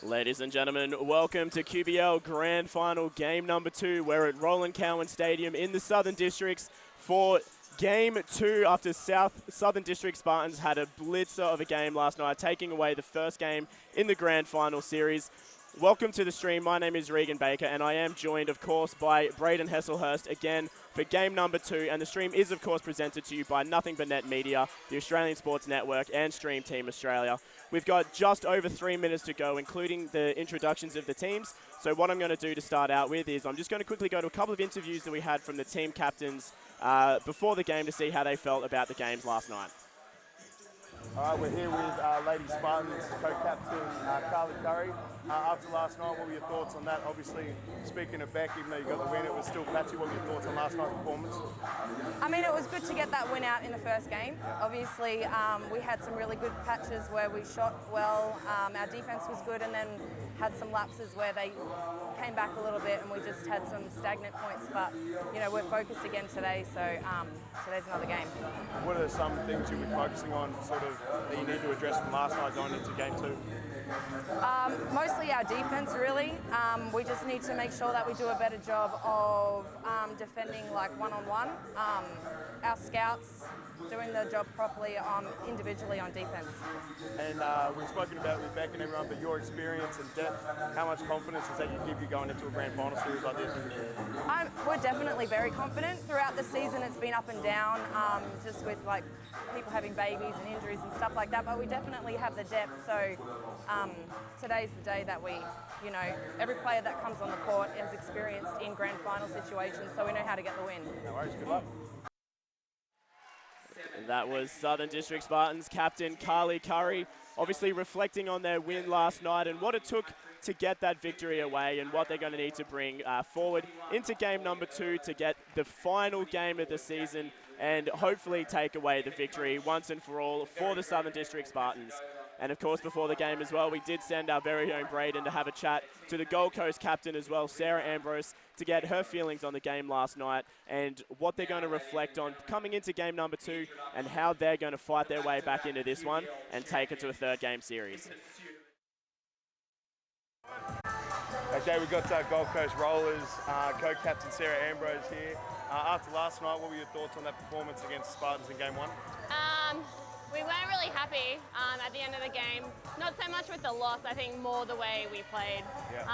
Ladies and gentlemen, welcome to QBL Grand Final Game number 2. We're at Roland Cowan Stadium in the Southern Districts for Game 2 after Southern District Spartans had a blitzer of a game last night, taking away the first game in the Grand Final series. Welcome to the stream. My name is Regan Baker, and I am joined, of course, by Braden Hesselhurst again for game number 2. And the stream is, of course, presented to you by Nothing But Net Media, the Australian Sports Network, and Stream Team Australia. We've got just over 3 minutes to go, including the introductions of the teams. So what I'm going to do to start out with is I'm just going to quickly go to a couple of interviews that we had from the team captains before the game to see how they felt about the games last night. All right, we're here with Lady Spartans co-captain Carly Curry. After last night, what were your thoughts on that? Obviously, speaking of Beck, even though you got the win, it was still patchy. What were your thoughts on last night's performance? I mean, it was good to get that win out in the first game. Obviously, we had some really good patches where we shot well. Our defense was good, and then had some lapses where they came back a little bit, and we just had some stagnant points. But you know, we're focused again today, so today's another game. What are some things you'll be focusing on, sort of, that you need to address from last night going into game 2? Mostly our defense, really. We just need to make sure that we do a better job of defending like one-on-one. Our scouts doing their job properly individually on defense. And we've spoken about with Beck and everyone, but your experience and depth, how much confidence does that give you going into a grand final series like this? We're definitely very confident. Throughout the season, it's been up and down, just with like people having babies and injuries and stuff like that, but we definitely have the depth. So today's the day that we, you know, every player that comes on the court is experienced in grand final situations, so we know how to get the win. No worries, good luck. That was Southern District Spartans captain Carly Curry, obviously reflecting on their win last night and what it took to get that victory away and what they're going to need to bring forward into game number 2 to get the final game of the season and hopefully take away the victory once and for all for the Southern District Spartans. And of course, before the game as well, we did send our very own Braden to have a chat to the Gold Coast captain as well, Sarah Ambrose, to get her feelings on the game last night and what they're going to reflect on coming into game number 2 and how they're going to fight their way back into this one and take it to a third game series. Okay, we've got Gold Coast Rollers, co-captain Sarah Ambrose here. After last night, what were your thoughts on that performance against Spartans in game 1? We weren't really happy at the end of the game. Not so much with the loss, I think more the way we played. Yeah.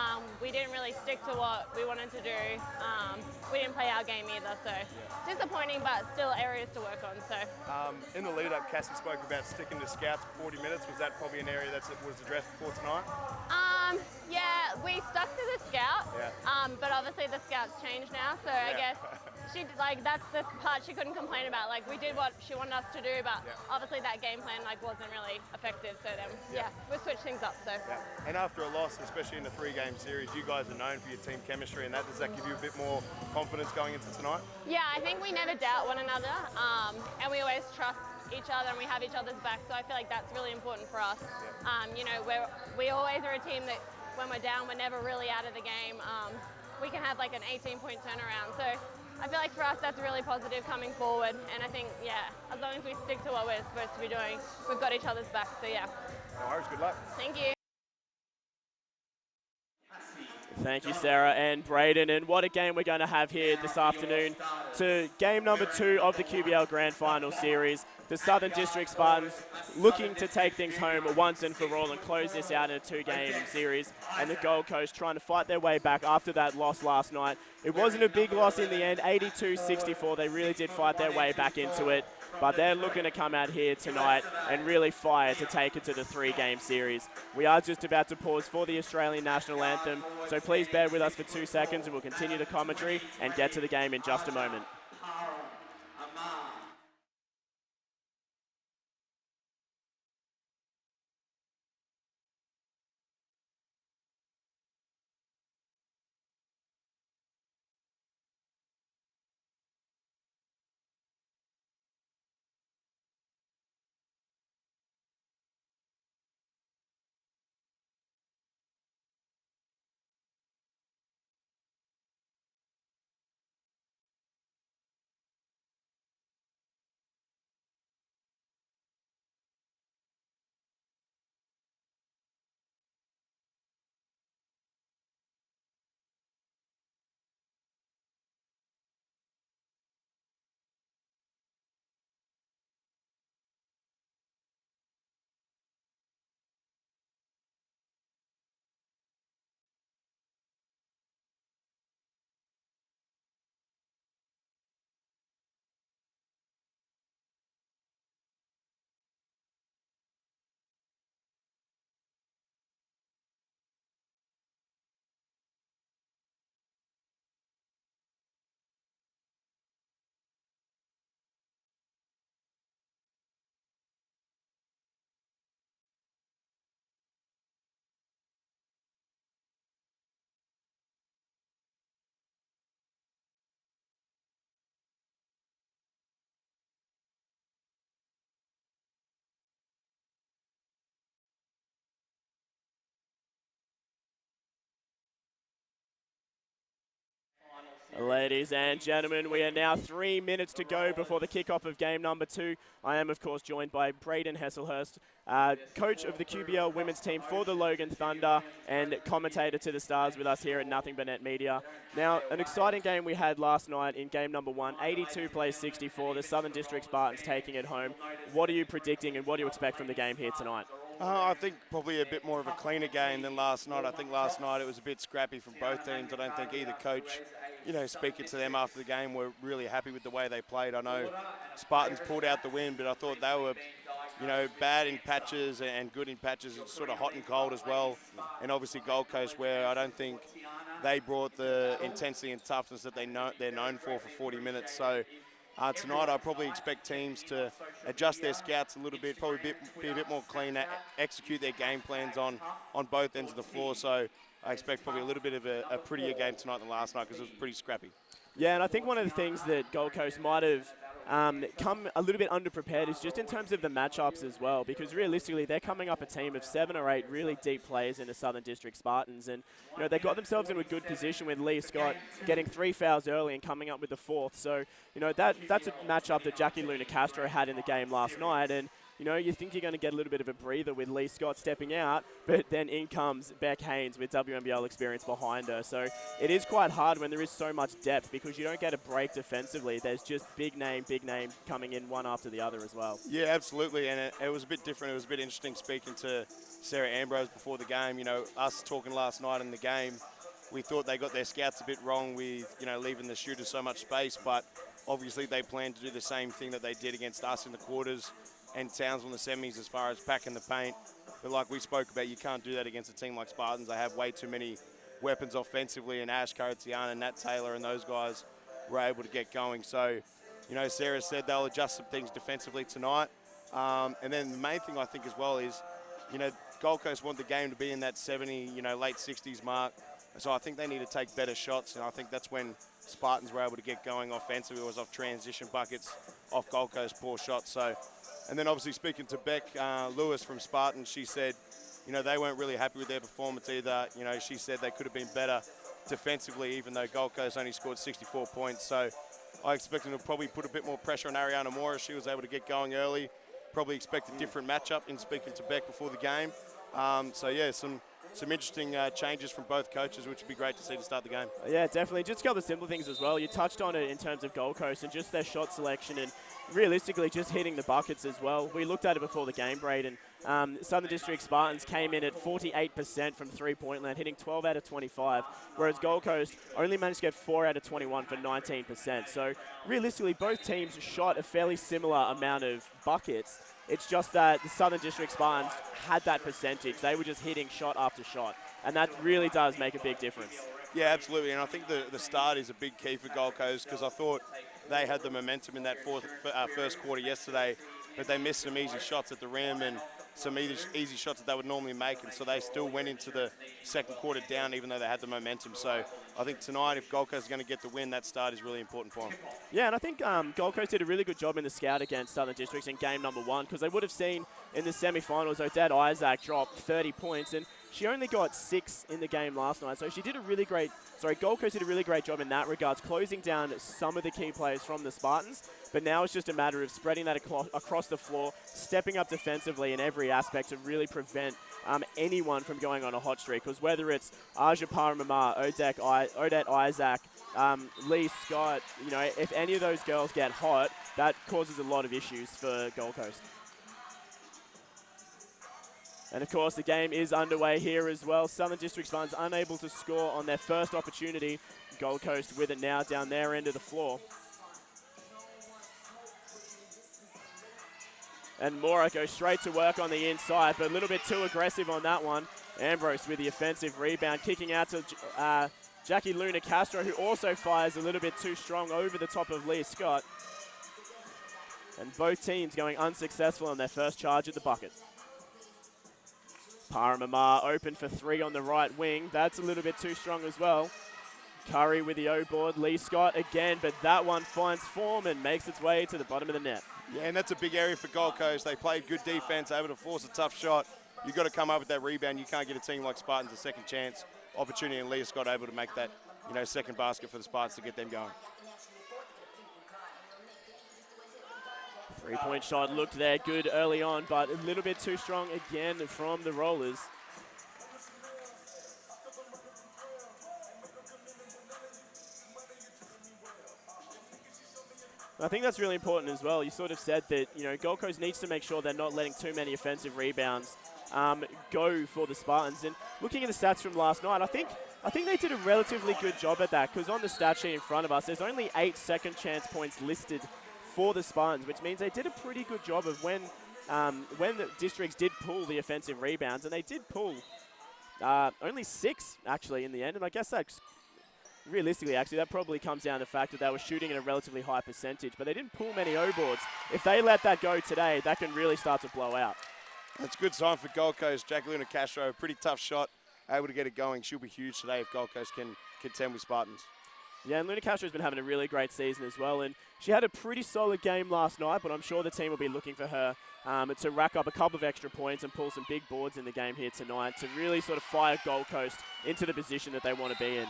We didn't really stick to what we wanted to do. We didn't play our game either, so disappointing, but still areas to work on. So in the lead-up, Cassie spoke about sticking to scouts for 40 minutes. Was that probably an area that was addressed before tonight? Yeah, we stuck to the scout, Yeah. but obviously the scouts changed now, so I guess that's the part she couldn't complain about. Like, we did what she wanted us to do, but obviously that game plan wasn't really effective, so then we switched things up. So And after a loss, especially in a 3-game series, you guys are known for your team chemistry, and does that give you a bit more confidence going into tonight? Yeah, I think we never doubt one another, and we always trust each other and we have each other's back, so I feel like that's really important for us. You know, we always are a team that when we're down, we're never really out of the game. We can have like an 18-point turnaround, so I feel like for us that's really positive coming forward, and I think, as long as we stick to what we're supposed to be doing, we've got each other's back, so yeah. No worries, good luck. Thank you. Thank you, Sarah and Braden. And what a game we're going to have here this afternoon to game number 2 of the QBL Grand Final Series. The Southern District Spartans looking to take things home once and for all and close this out in a 2-game series. And the Gold Coast trying to fight their way back after that loss last night. It wasn't a big loss in the end, 82-64. They really did fight their way back into it. But they're looking to come out here tonight and really fire to take it to the 3-game series. We are just about to pause for the Australian National Anthem, so please bear with us for 2 seconds and we'll continue the commentary and get to the game in just a moment. Ladies and gentlemen, we are now 3 minutes to go before the kickoff of game number 2. I am, of course, joined by Braden Hesselhurst, coach of the QBL women's team for the Logan Thunder and commentator to the Stars with us here at Nothing But Net Media. Now, an exciting game we had last night in game number 1, 82 plays 64, the Southern District Spartans taking it home. What are you predicting and what do you expect from the game here tonight? I think probably a bit more of a cleaner game than last night. I think last night it was a bit scrappy from both teams. I don't think either coach, speaking to them after the game, were really happy with the way they played. I know Spartans pulled out the win, but I thought they were, bad in patches and good in patches. It's sort of hot and cold as well. And obviously Gold Coast, where I don't think they brought the intensity and toughness that they're known for 40 minutes. So tonight I probably expect teams to adjust their scouts a little bit, probably be a bit more clean, execute their game plans on both ends of the floor. So I expect probably a little bit of a prettier game tonight than last night because it was pretty scrappy. Yeah, and I think one of the things that Gold Coast might have come a little bit underprepared is just in terms of the matchups as well, because realistically they're coming up a team of 7 or 8 really deep players in the Southern District Spartans, and they got themselves in a good position with Lee Scott getting 3 fouls early and coming up with the 4th. So that's a matchup that Jackie Luna Castro had in the game last night, and you think you're going to get a little bit of a breather with Lee Scott stepping out, but then in comes Beck Haynes with WNBL experience behind her. So it is quite hard when there is so much depth because you don't get a break defensively. There's just big name coming in one after the other as well. Yeah, absolutely, and it was a bit different. It was a bit interesting speaking to Sarah Ambrose before the game. Us talking last night in the game, we thought they got their scouts a bit wrong with, leaving the shooters so much space, but obviously they plan to do the same thing that they did against us in the quarters and Townsville in the semis as far as packing the paint. But like we spoke about, you can't do that against a team like Spartans. They have way too many weapons offensively, and Ash Karatiana, Nat Taylor, and those guys were able to get going. So, Sarah said they'll adjust some things defensively tonight. And then the main thing I think as well is, Gold Coast want the game to be in that 70, late 60s mark. So I think they need to take better shots, and I think that's when Spartans were able to get going offensively. It was off transition buckets, off Gold Coast poor shots. So. And then obviously speaking to Beck Lewis from Spartans, she said, they weren't really happy with their performance either. She said they could have been better defensively, even though Gold Coast only scored 64 points. So I expect them to probably put a bit more pressure on Ariana Moore. She was able to get going early. Probably expect a different matchup in speaking to Beck before the game. So yeah, some interesting changes from both coaches, which would be great to see to start the game. Yeah, definitely. Just a couple of simple things as well. You touched on it in terms of Gold Coast and just their shot selection and realistically just hitting the buckets as well. We looked at it before the game, Braden. Southern District Spartans came in at 48% from three-point land, hitting 12 out of 25, whereas Gold Coast only managed to get 4 out of 21 for 19%. So realistically, both teams shot a fairly similar amount of buckets. It's just that the Southern District Spartans had that percentage. They were just hitting shot after shot, and that really does make a big difference. Yeah, absolutely, and I think the start is a big key for Gold Coast because I thought they had the momentum in that first quarter yesterday, but they missed some easy shots at the rim and some easy shots that they would normally make, and so they still went into the second quarter down even though they had the momentum. So I think tonight, if Gold Coast is going to get the win, that start is really important for them. Yeah, and I think Gold Coast did a really good job in the scout against Southern Districts in game number 1 because they would have seen in the semi-finals Odette Isaac drop 30 points, and she only got 6 in the game last night. So she did a really great, Gold Coast did a really great job in that regards, closing down some of the key players from the Spartans. But now it's just a matter of spreading that across the floor, stepping up defensively in every aspect to really prevent anyone from going on a hot streak. Because whether it's Aja Paramama, Odette Isaac, Lee Scott, if any of those girls get hot, that causes a lot of issues for Gold Coast. And of course, the game is underway here as well. Southern District Spartans unable to score on their first opportunity. Gold Coast with it now down their end of the floor. And Mora goes straight to work on the inside, but a little bit too aggressive on that one. Ambrose with the offensive rebound, kicking out to Jackie Luna Castro, who also fires a little bit too strong over the top of Lee Scott. And both teams going unsuccessful on their first charge at the bucket. Paramama open for 3 on the right wing. That's a little bit too strong as well. Curry with the O-board. Lee Scott again, but that one finds form and makes its way to the bottom of the net. Yeah, and that's a big area for Gold Coast. They played good defense, able to force a tough shot. You've got to come up with that rebound. You can't get a team like Spartans a second chance opportunity, and Lee Scott able to make that second basket for the Spartans to get them going. Three-point shot looked there good early on, but a little bit too strong again from the Rollers. I think that's really important as well. You sort of said that, Gold Coast needs to make sure they're not letting too many offensive rebounds go for the Spartans. And looking at the stats from last night, I think they did a relatively good job at that, because on the stat sheet in front of us, there's only 8 second chance points listed for the Spartans, which means they did a pretty good job of when the districts did pull the offensive rebounds, and they did pull only 6 actually in the end. And I guess that's realistically, actually, that probably comes down to the fact that they were shooting at a relatively high percentage, but they didn't pull many O-boards. If they let that go today, that can really start to blow out. That's a good sign for Gold Coast. Jacqueline Castro, pretty tough shot, able to get it going. She'll be huge today if Gold Coast can contend with Spartans. Yeah, and Luna Castro's been having a really great season as well, and she had a pretty solid game last night, but I'm sure the team will be looking for her to rack up a couple of extra points and pull some big boards in the game here tonight to really sort of fire Gold Coast into the position that they want to be in.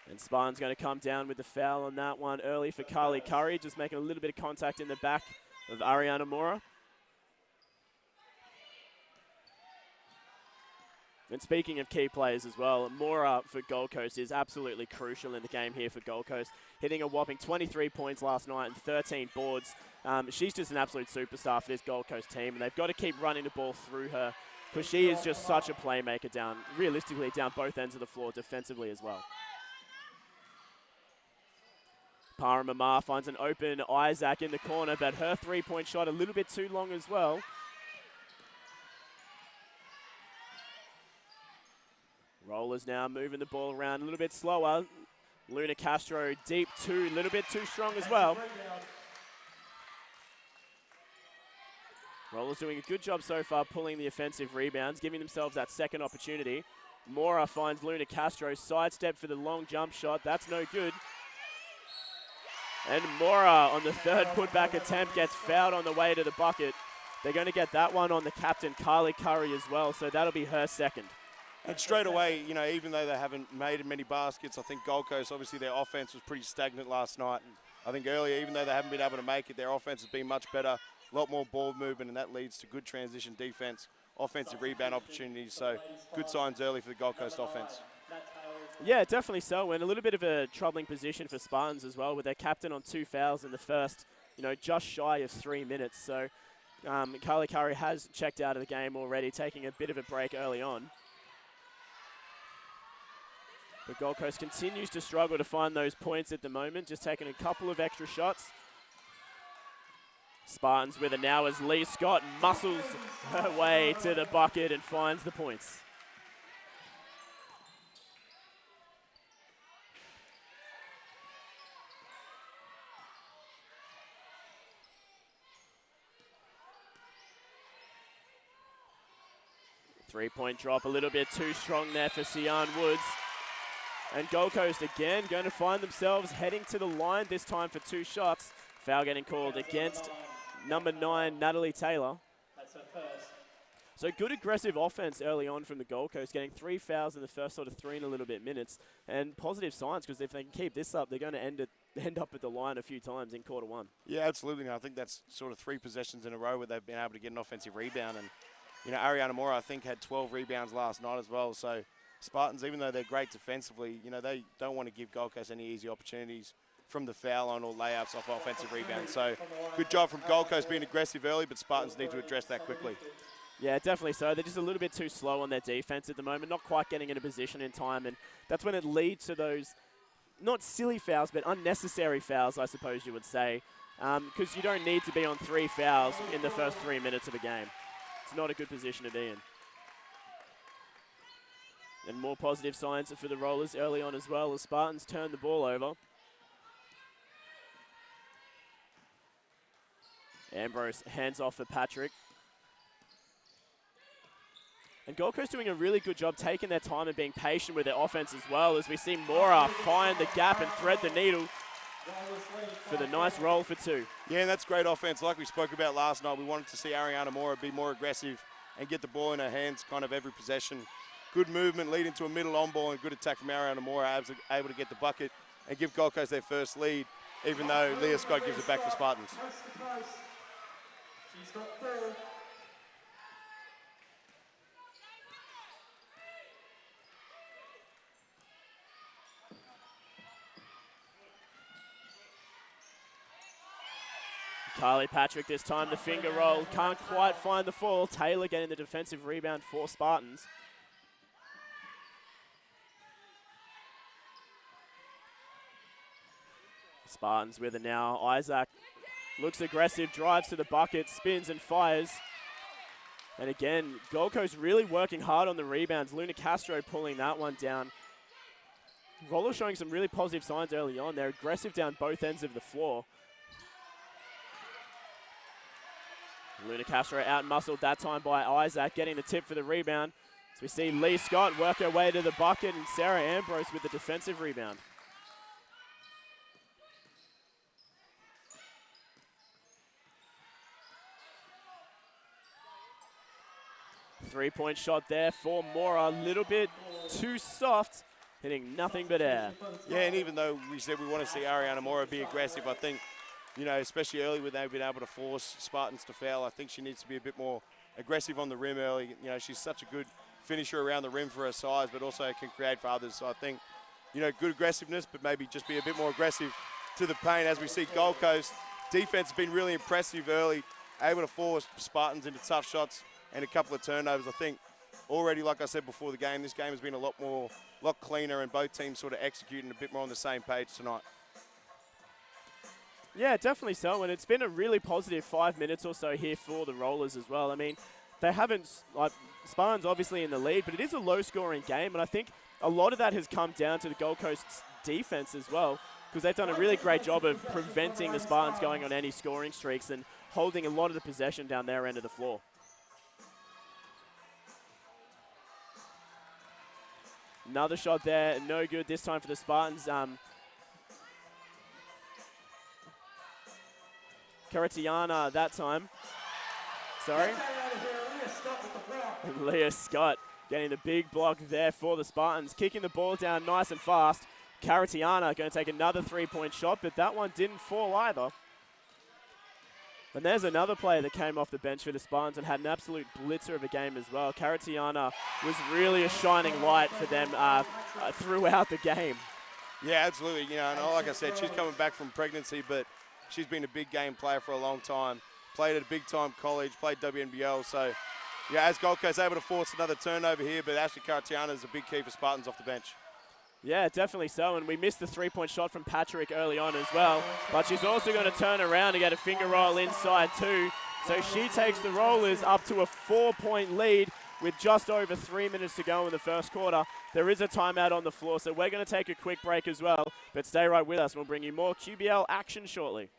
And Spartan's going to come down with the foul on that one early for Carly Curry, just making a little bit of contact in the back of Ariana Mora. And speaking of key players as well, Mora for Gold Coast is absolutely crucial in the game here for Gold Coast, hitting a whopping 23 points last night and 13 boards. She's just an absolute superstar for this Gold Coast team, and they've got to keep running the ball through her, because she is just such a playmaker realistically down both ends of the floor defensively as well. Para Mamar finds an open Isaac in the corner, but her three-point shot a little bit too long as well. Rollers now moving the ball around a little bit slower. Luna Castro deep two, a little bit too strong as well. Rollers doing a good job so far pulling the offensive rebounds, giving themselves that second opportunity. Mora finds Luna Castro, sidestep for the long jump shot. That's no good. And Mora on the third putback attempt gets fouled on the way to the bucket. They're going to get that one on the captain, Carly Curry, as well, so that'll be her second. And straight away, even though they haven't made many baskets, I think Gold Coast, obviously their offense was pretty stagnant last night. I think earlier, even though they haven't been able to make it, their offense has been much better, a lot more ball movement, and that leads to good transition defense, offensive rebound opportunities. So good signs early for the Gold Coast offense. Yeah, definitely so, and a little bit of a troubling position for Spartans as well, with their captain on 2 fouls in the first, just shy of 3 minutes. So Carly Curry has checked out of the game already, taking a bit of a break early on. But Gold Coast continues to struggle to find those points at the moment, just taking a couple of extra shots. Spartans with it now as Lee Scott muscles her way to the bucket and finds the points. Three-point drop a little bit too strong there for Sian Woods. And Gold Coast again going to find themselves heading to the line, this time for 2 shots. Foul getting called against number 9, Natalie Taylor. That's her first. So good aggressive offense early on from the Gold Coast, getting 3 fouls in the first sort of 3 and a little bit minutes. And positive signs, because if they can keep this up, they're going to end up at the line a few times in quarter 1. Yeah, absolutely. And I think that's sort of 3 possessions in a row where they've been able to get an offensive rebound. And, Ariana Mora, I think, had 12 rebounds last night as well. So Spartans, even though they're great defensively, they don't want to give Gold Coast any easy opportunities from the foul line or layups off offensive rebounds. So good job from Gold Coast being aggressive early, but Spartans need to address that quickly. Yeah, definitely so. They're just a little bit too slow on their defense at the moment, not quite getting in a position in time, and that's when it leads to those, not silly fouls, but unnecessary fouls, I suppose you would say, because you don't need to be on 3 fouls in the first 3 minutes of a game. It's not a good position to be in. And more positive signs for the Rollers early on as well, as Spartans turn the ball over. Ambrose hands off for Patrick. And Gold Coast doing a really good job taking their time and being patient with their offense as well, as we see Mora find the gap and thread the needle for the nice roll for 2. Yeah, and that's great offense. Like we spoke about last night, we wanted to see Ariana Mora be more aggressive and get the ball in her hands kind of every possession. Good movement leading to a middle on ball and good attack from Ariana Mora, able to get the bucket and give Gold Coast their first lead, even though Leah Scott gives it back for Spartans. She's got 4. Carly Patrick this time, the finger roll, can't quite find the fall. Taylor getting the defensive rebound for Spartans. Spartans with it now. Isaac looks aggressive, drives to the bucket, spins and fires. And again, Gold Coast really working hard on the rebounds. Luna Castro pulling that one down. Rollo showing some really positive signs early on. They're aggressive down both ends of the floor. Luna Castro out-muscled that time by Isaac, getting the tip for the rebound. So we see Lee Scott work her way to the bucket and Sarah Ambrose with the defensive rebound. Three-point shot there for Mora, a little bit too soft, hitting nothing but air. Yeah, and even though we said we want to see Ariana Mora be aggressive, I think, you know, especially early when they've been able to force Spartans to foul, I think she needs to be a bit more aggressive on the rim early. You know, she's such a good finisher around the rim for her size, but also can create for others. So I think, you know, good aggressiveness, but maybe just be a bit more aggressive to the paint. As we see Gold Coast, defense has been really impressive early, able to force Spartans into tough shots and a couple of turnovers. I think already, like I said before the game, this game has been a lot cleaner, and both teams sort of executing a bit more on the same page tonight. Yeah, definitely so, and it's been a really positive 5 minutes or so here for the Rollers as well. I mean, they haven't, like, Spartans obviously in the lead, but it is a low-scoring game, and I think a lot of that has come down to the Gold Coast's defense as well, because they've done a really great job of preventing the Spartans going on any scoring streaks and holding a lot of the possession down their end of the floor. Another shot there, no good this time for the Spartans. Karatiana that time. Sorry. And Leah Scott getting the big block there for the Spartans. Kicking the ball down nice and fast. Karatiana going to take another three-point shot, but that one didn't fall either. And there's another player that came off the bench for the Spartans and had an absolute blitzer of a game as well. Karatiana was really a shining light for them throughout the game. Yeah, absolutely. You know, and like I said, she's coming back from pregnancy, but she's been a big game player for a long time. Played at a big-time college, played WNBL. So, yeah, as Gold Coast able to force another turnover here, but Ashley Karatiana is a big key for Spartans off the bench. Yeah, definitely so, and we missed the three-point shot from Patrick early on as well, but she's also going to turn around and get a finger roll inside too, so she takes the Rollers up to a 4-point lead with just over 3 minutes to go in the first quarter. There is a timeout on the floor, so we're going to take a quick break as well, but stay right with us. We'll bring you more QBL action shortly.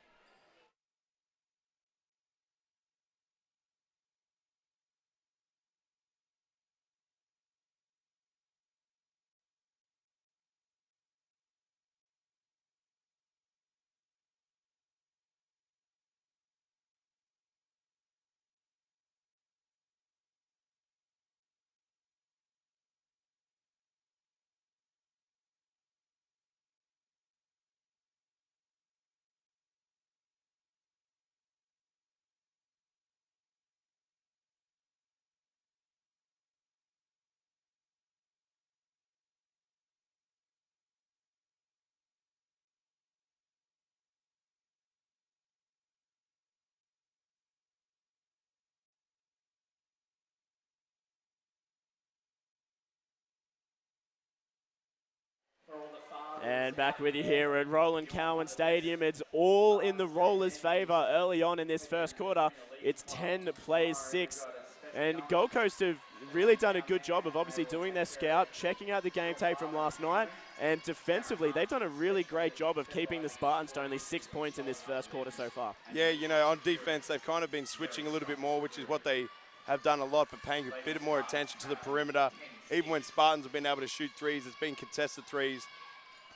And back with you here at Roland Cowan Stadium. It's all in the Rollers' favour early on in this first quarter. It's 10 plays 6. And Gold Coast have really done a good job of obviously doing their scout, checking out the game tape from last night. And defensively, they've done a really great job of keeping the Spartans to only 6 points in this first quarter so far. Yeah, you know, on defense, they've kind of been switching a little bit more, which is what they have done a lot, but paying a bit more attention to the perimeter. Even when Spartans have been able to shoot threes, it's been contested threes.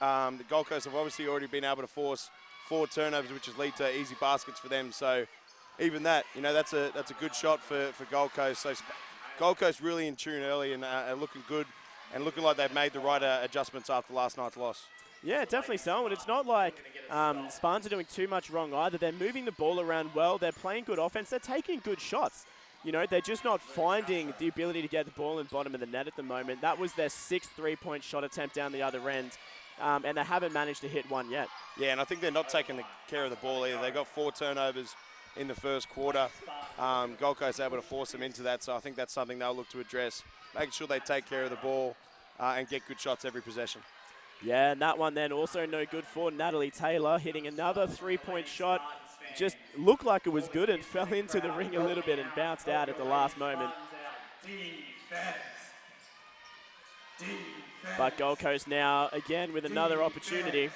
The Gold Coast have obviously already been able to force 4 turnovers, which has led to easy baskets for them. So even that, you know, that's a good shot for Gold Coast. So Gold Coast really in tune early and looking good and looking like they've made the right adjustments after last night's loss. Yeah, definitely so. And it's not like Spartans are doing too much wrong either. They're moving the ball around well. They're playing good offense. They're taking good shots. You know, they're just not finding the ability to get the ball in bottom of the net at the moment. That was their 6th three-point shot attempt down the other end, and they haven't managed to hit one yet. Yeah, and I think they're not taking care of the ball either. They got 4 turnovers in the first quarter. Gold Coast able to force them into that, so I think that's something they'll look to address, making sure they take care of the ball and get good shots every possession. Yeah, and that one then also no good for Natalie Taylor, hitting another three-point shot. Just looked like it was good and fell into the ring a little bit and bounced out at the last moment. But Gold Coast now again with another opportunity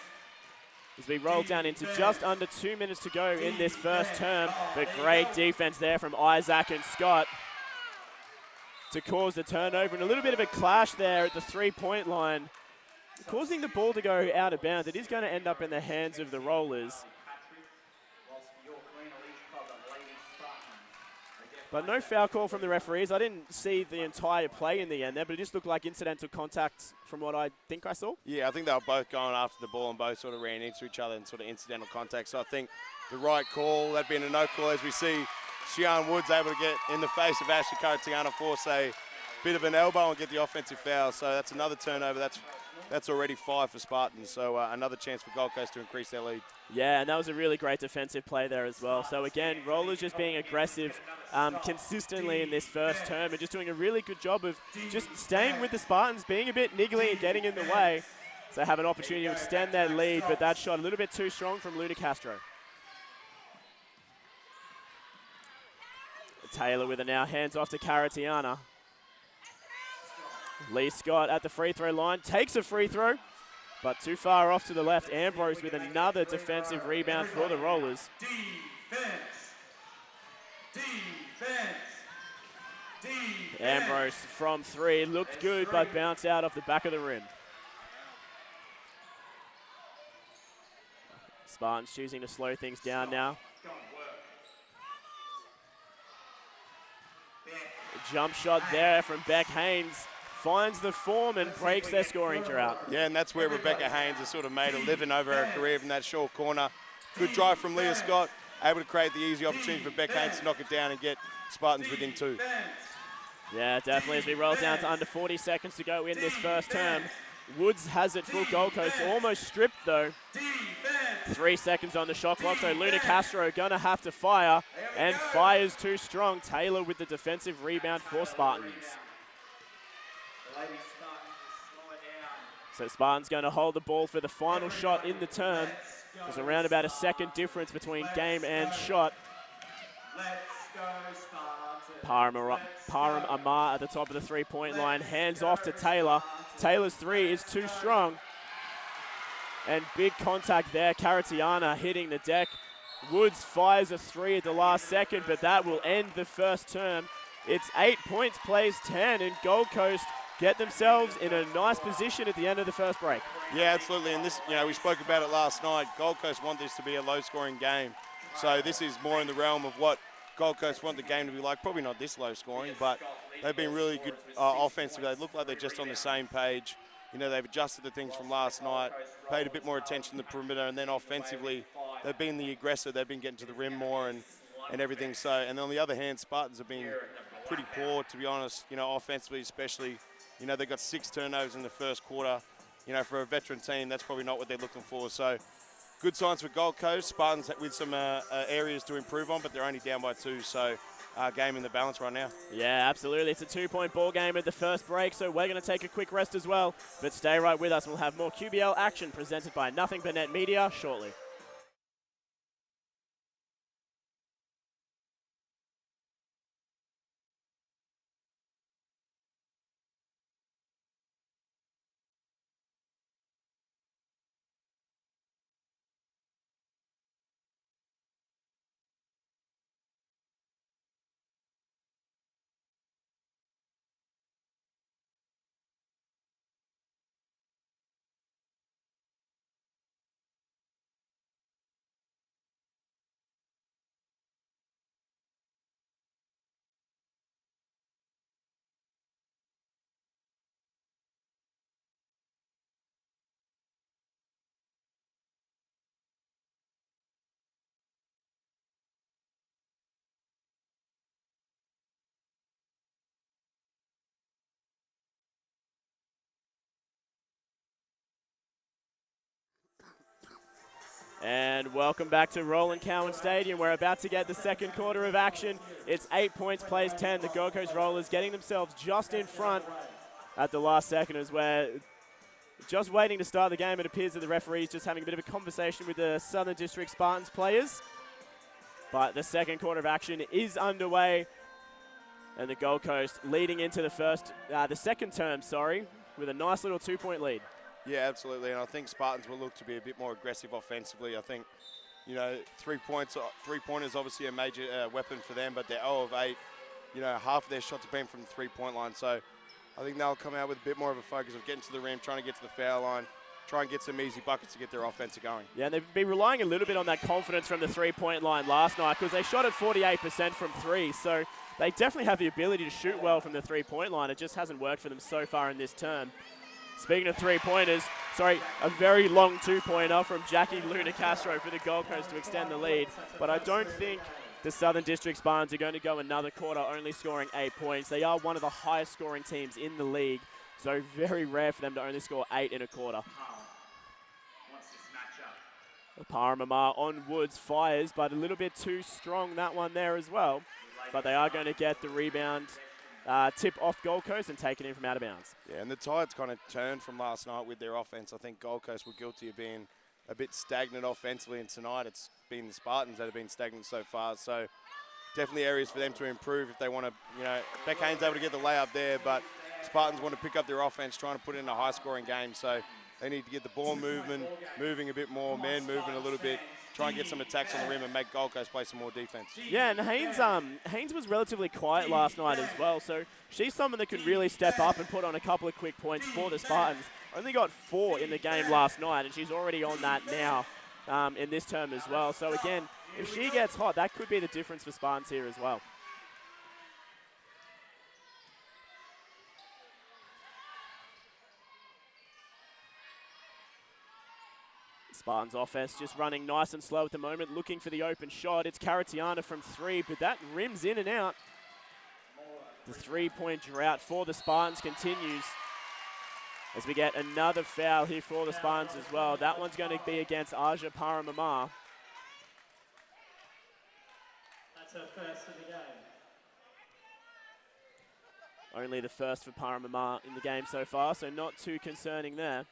as we roll down into just under 2 minutes to go in this first term. But great defense there from Isaac and Scott to cause the turnover, and a little bit of a clash there at the three-point line, causing the ball to go out of bounds. It is going to end up in the hands of the Rollers. But no foul call from the referees. I didn't see the entire play in the end there, but it just looked like incidental contact from what I think I saw. Yeah, I think they were both going after the ball and both sort of ran into each other in sort of incidental contact. So I think the right call, that'd been a no call, as we see Shian Woods able to get in the face of Ashley Karatiana, force a bit of an elbow and get the offensive foul. So that's another turnover. That's already 5 for Spartans. So another chance for Gold Coast to increase their lead. Yeah, and that was a really great defensive play there as well. So again, Rollers just being aggressive consistently in this first term and just doing a really good job of just staying with the Spartans, being a bit niggly and getting in the way. So they have an opportunity to extend their lead, but that shot a little bit too strong from Luna Castro. Taylor with it now, hands off to Karatiana. Lee Scott at the free throw line, takes a free throw, but too far off to the left. Ambrose with another defensive rebound for the Rollers. Ambrose from 3, looked good, but bounced out off the back of the rim. Spartans choosing to slow things down now. Jump shot there from Beck Haynes. Finds the form and breaks their scoring drought. Yeah, and that's where Rebecca Haynes has sort of made a living over her career from that short corner. Good drive from Leah Scott, able to create the easy opportunity for Beck Haynes to knock it down and get Spartans within 2. Yeah, definitely as we roll down to under 40 seconds to go in this first term. Woods has it for Gold Coast, almost stripped though. 3 seconds on the shot clock, so Luna Castro gonna have to fire, and fires too strong. Taylor with the defensive rebound for Spartans. So Spartans going to hold the ball for the final shot in the term. There's around about a second difference between game and shot. Param Amar at the top of the three-point line, hands off to Taylor. Taylor's 3 is too strong. And big contact there, Karatiana hitting the deck. Woods fires a 3 at the last second, but that will end the first term. It's 8 points, plays 10, and Gold Coast get themselves in a nice position at the end of the first break. Yeah, absolutely. And this, we spoke about it last night. Gold Coast want this to be a low-scoring game. So this is more in the realm of what Gold Coast want the game to be like. Probably not this low-scoring, but they've been really good offensively. They look like they're just on the same page. They've adjusted the things from last night, paid a bit more attention to the perimeter, and then offensively, they've been the aggressor. They've been getting to the rim more and everything. So, and on the other hand, Spartans have been pretty poor, to be honest, offensively especially. They got 6 turnovers in the first quarter. For a veteran team, that's probably not what they're looking for. So good signs for Gold Coast. Spartans with some areas to improve on, but they're only down by 2. So game in the balance right now. Yeah, absolutely. It's a 2-point ball game at the first break, so we're going to take a quick rest as well. But stay right with us. We'll have more QBL action presented by Nothing But Net Media shortly. And welcome back to Roland Cowan Stadium. We're about to get the second quarter of action. It's 8 points, plays 10. The Gold Coast Rollers getting themselves just in front at the last second as we're just waiting to start the game. It appears that the referee's just having a bit of a conversation with the Southern District Spartans players. But the second quarter of action is underway. And the Gold Coast leading into the second term, with a nice little 2-point lead. Yeah, absolutely, and I think Spartans will look to be a bit more aggressive offensively. I think, you know, three-pointers obviously a major weapon for them, but they're 0 of 8. You know, half of their shots have been from the three-point line, so I think they'll come out with a bit more of a focus of getting to the rim, trying to get to the foul line, try and get some easy buckets to get their offense going. Yeah, and they've been relying a little bit on that confidence from the three-point line last night because they shot at 48% from three, so they definitely have the ability to shoot well from the three-point line. It just hasn't worked for them so far in this term. Speaking of three-pointers, a very long two-pointer from Jackie Luna Castro for the Gold Coast to extend the lead. But I don't think the Southern District Spartans are going to go another quarter only scoring 8 points. They are one of the highest scoring teams in the league, so very rare for them to only score 8 in a quarter. Paramamar on Woods fires, but a little bit too strong that one there as well. But they are going to get the rebound. Tip off Gold Coast and take it in from out of bounds. Yeah, and the tide's kind of turned from last night with their offense. I think Gold Coast were guilty of being a bit stagnant offensively, and tonight it's been the Spartans that have been stagnant so far. So definitely areas for them to improve if they want to, you know, Beck Haynes able to get the layup there, but Spartans want to pick up their offense, trying to put it in a high-scoring game. So they need to get the ball moving a bit more, man movement a little bit, try and get some attacks on the rim and make Gold Coast play some more defense. Yeah, and Haynes was relatively quiet last night as well, so she's someone that could really step up and put on a couple of quick points for the Spartans. Only got 4 in the game last night, and she's already on that now in this term as well. So again, if she gets hot, that could be the difference for Spartans here as well. Spartans offense just running nice and slow at the moment, looking for the open shot. It's Caratiana from 3, but that rims in and out. The 3-point drought for the Spartans continues as we get another foul here for the Spartans as well. That one's going to be against Aja Paramamar. That's her first of the game. Only the first for Paramamar in the game so far, so not too concerning there.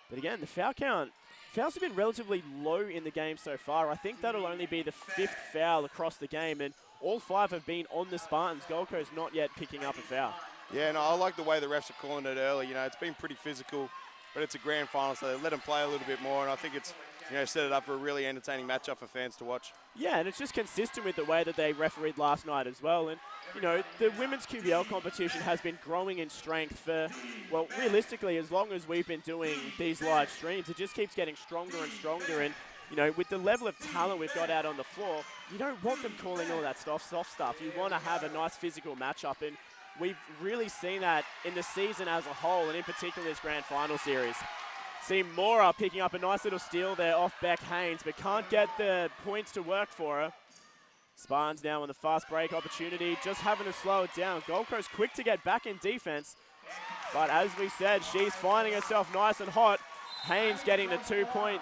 But again, the foul count, fouls have been relatively low in the game so far. I think that'll only be the 5th foul across the game, and all 5 have been on the Spartans. Gold Coast not yet picking up a foul. Yeah, no, I like the way the refs are calling it early. You know, it's been pretty physical, but it's a grand final, so they let them play a little bit more, and I think it's, you know, set it up for a really entertaining matchup for fans to watch. Yeah, and it's just consistent with the way that they refereed last night as well. And, you know, the women's QBL competition has been growing in strength for, well, realistically, as long as we've been doing these live streams, it just keeps getting stronger and stronger. And, you know, with the level of talent we've got out on the floor, you don't want them calling all that soft stuff. You want to have a nice physical matchup, and we've really seen that in the season as a whole, and in particular this grand final series. See Mora picking up a nice little steal there off Beck Haynes, but can't get the points to work for her. Spartans now on the fast break opportunity, just having to slow it down. Gold Coast quick to get back in defense, but as we said, she's finding herself nice and hot. Haynes getting the 2-point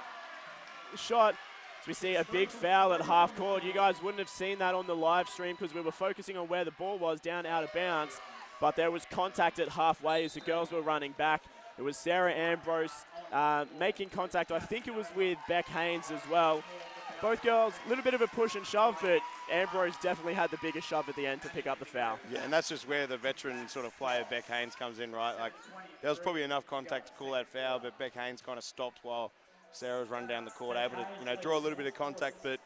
shot. As we see a big foul at half court. You guys wouldn't have seen that on the live stream because we were focusing on where the ball was down out of bounds, but there was contact at halfway as the girls were running back. It was Sarah Ambrose making contact. I think it was with Beck Haynes as well. Both girls, a little bit of a push and shove, but Ambrose definitely had the biggest shove at the end to pick up the foul. Yeah, and that's just where the veteran sort of player, Beck Haynes, comes in, right? Like, there was probably enough contact to call that foul, but Beck Haynes kind of stopped while Sarah was running down the court, able to, you know, draw a little bit of contact, but,